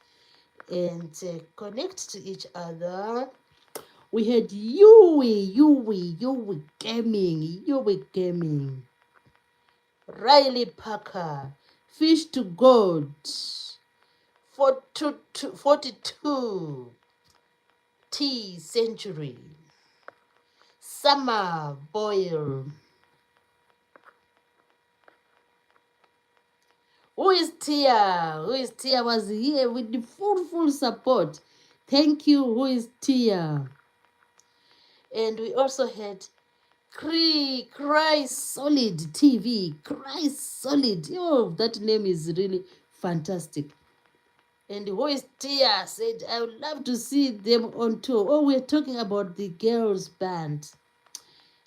and connect to each other. We had Yui Gaming, Riley Parker, Fish to God, 42 T Century, Summer Boyle. Who is Tia was here with the full support. Thank you, Who is Tia? And we also had Cry Solid TV. Cry Solid. Oh, that name is really fantastic. And Who is Tia said, I would love to see them on tour. Oh, we're talking about the girls' band.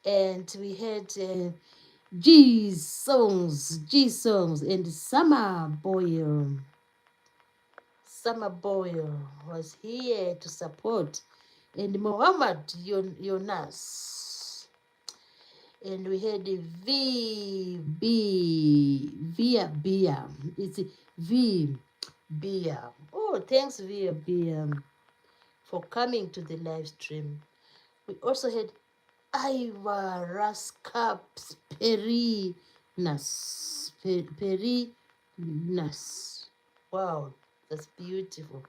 And we had G Songs, and Summer Boyle. Summer Boyle was here to support. And Muhammad Yonas. And we had Via Bia. It's V Bia. Oh, thanks, Via Bia, for coming to the live stream. We also had Iva Raskaps Perinas. Wow, that's beautiful.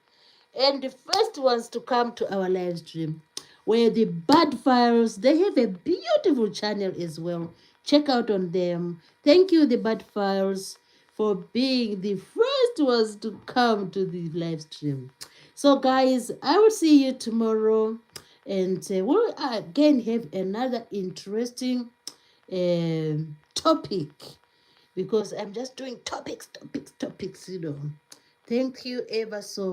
And the first ones to come to our live stream were the Bad Files. They have a beautiful channel as well. Check out on them. Thank you, the Bad Files, for being the first ones to come to the live stream. So, guys, I will see you tomorrow. And we'll again have another interesting topic, because I'm just doing topics, Thank you ever so much.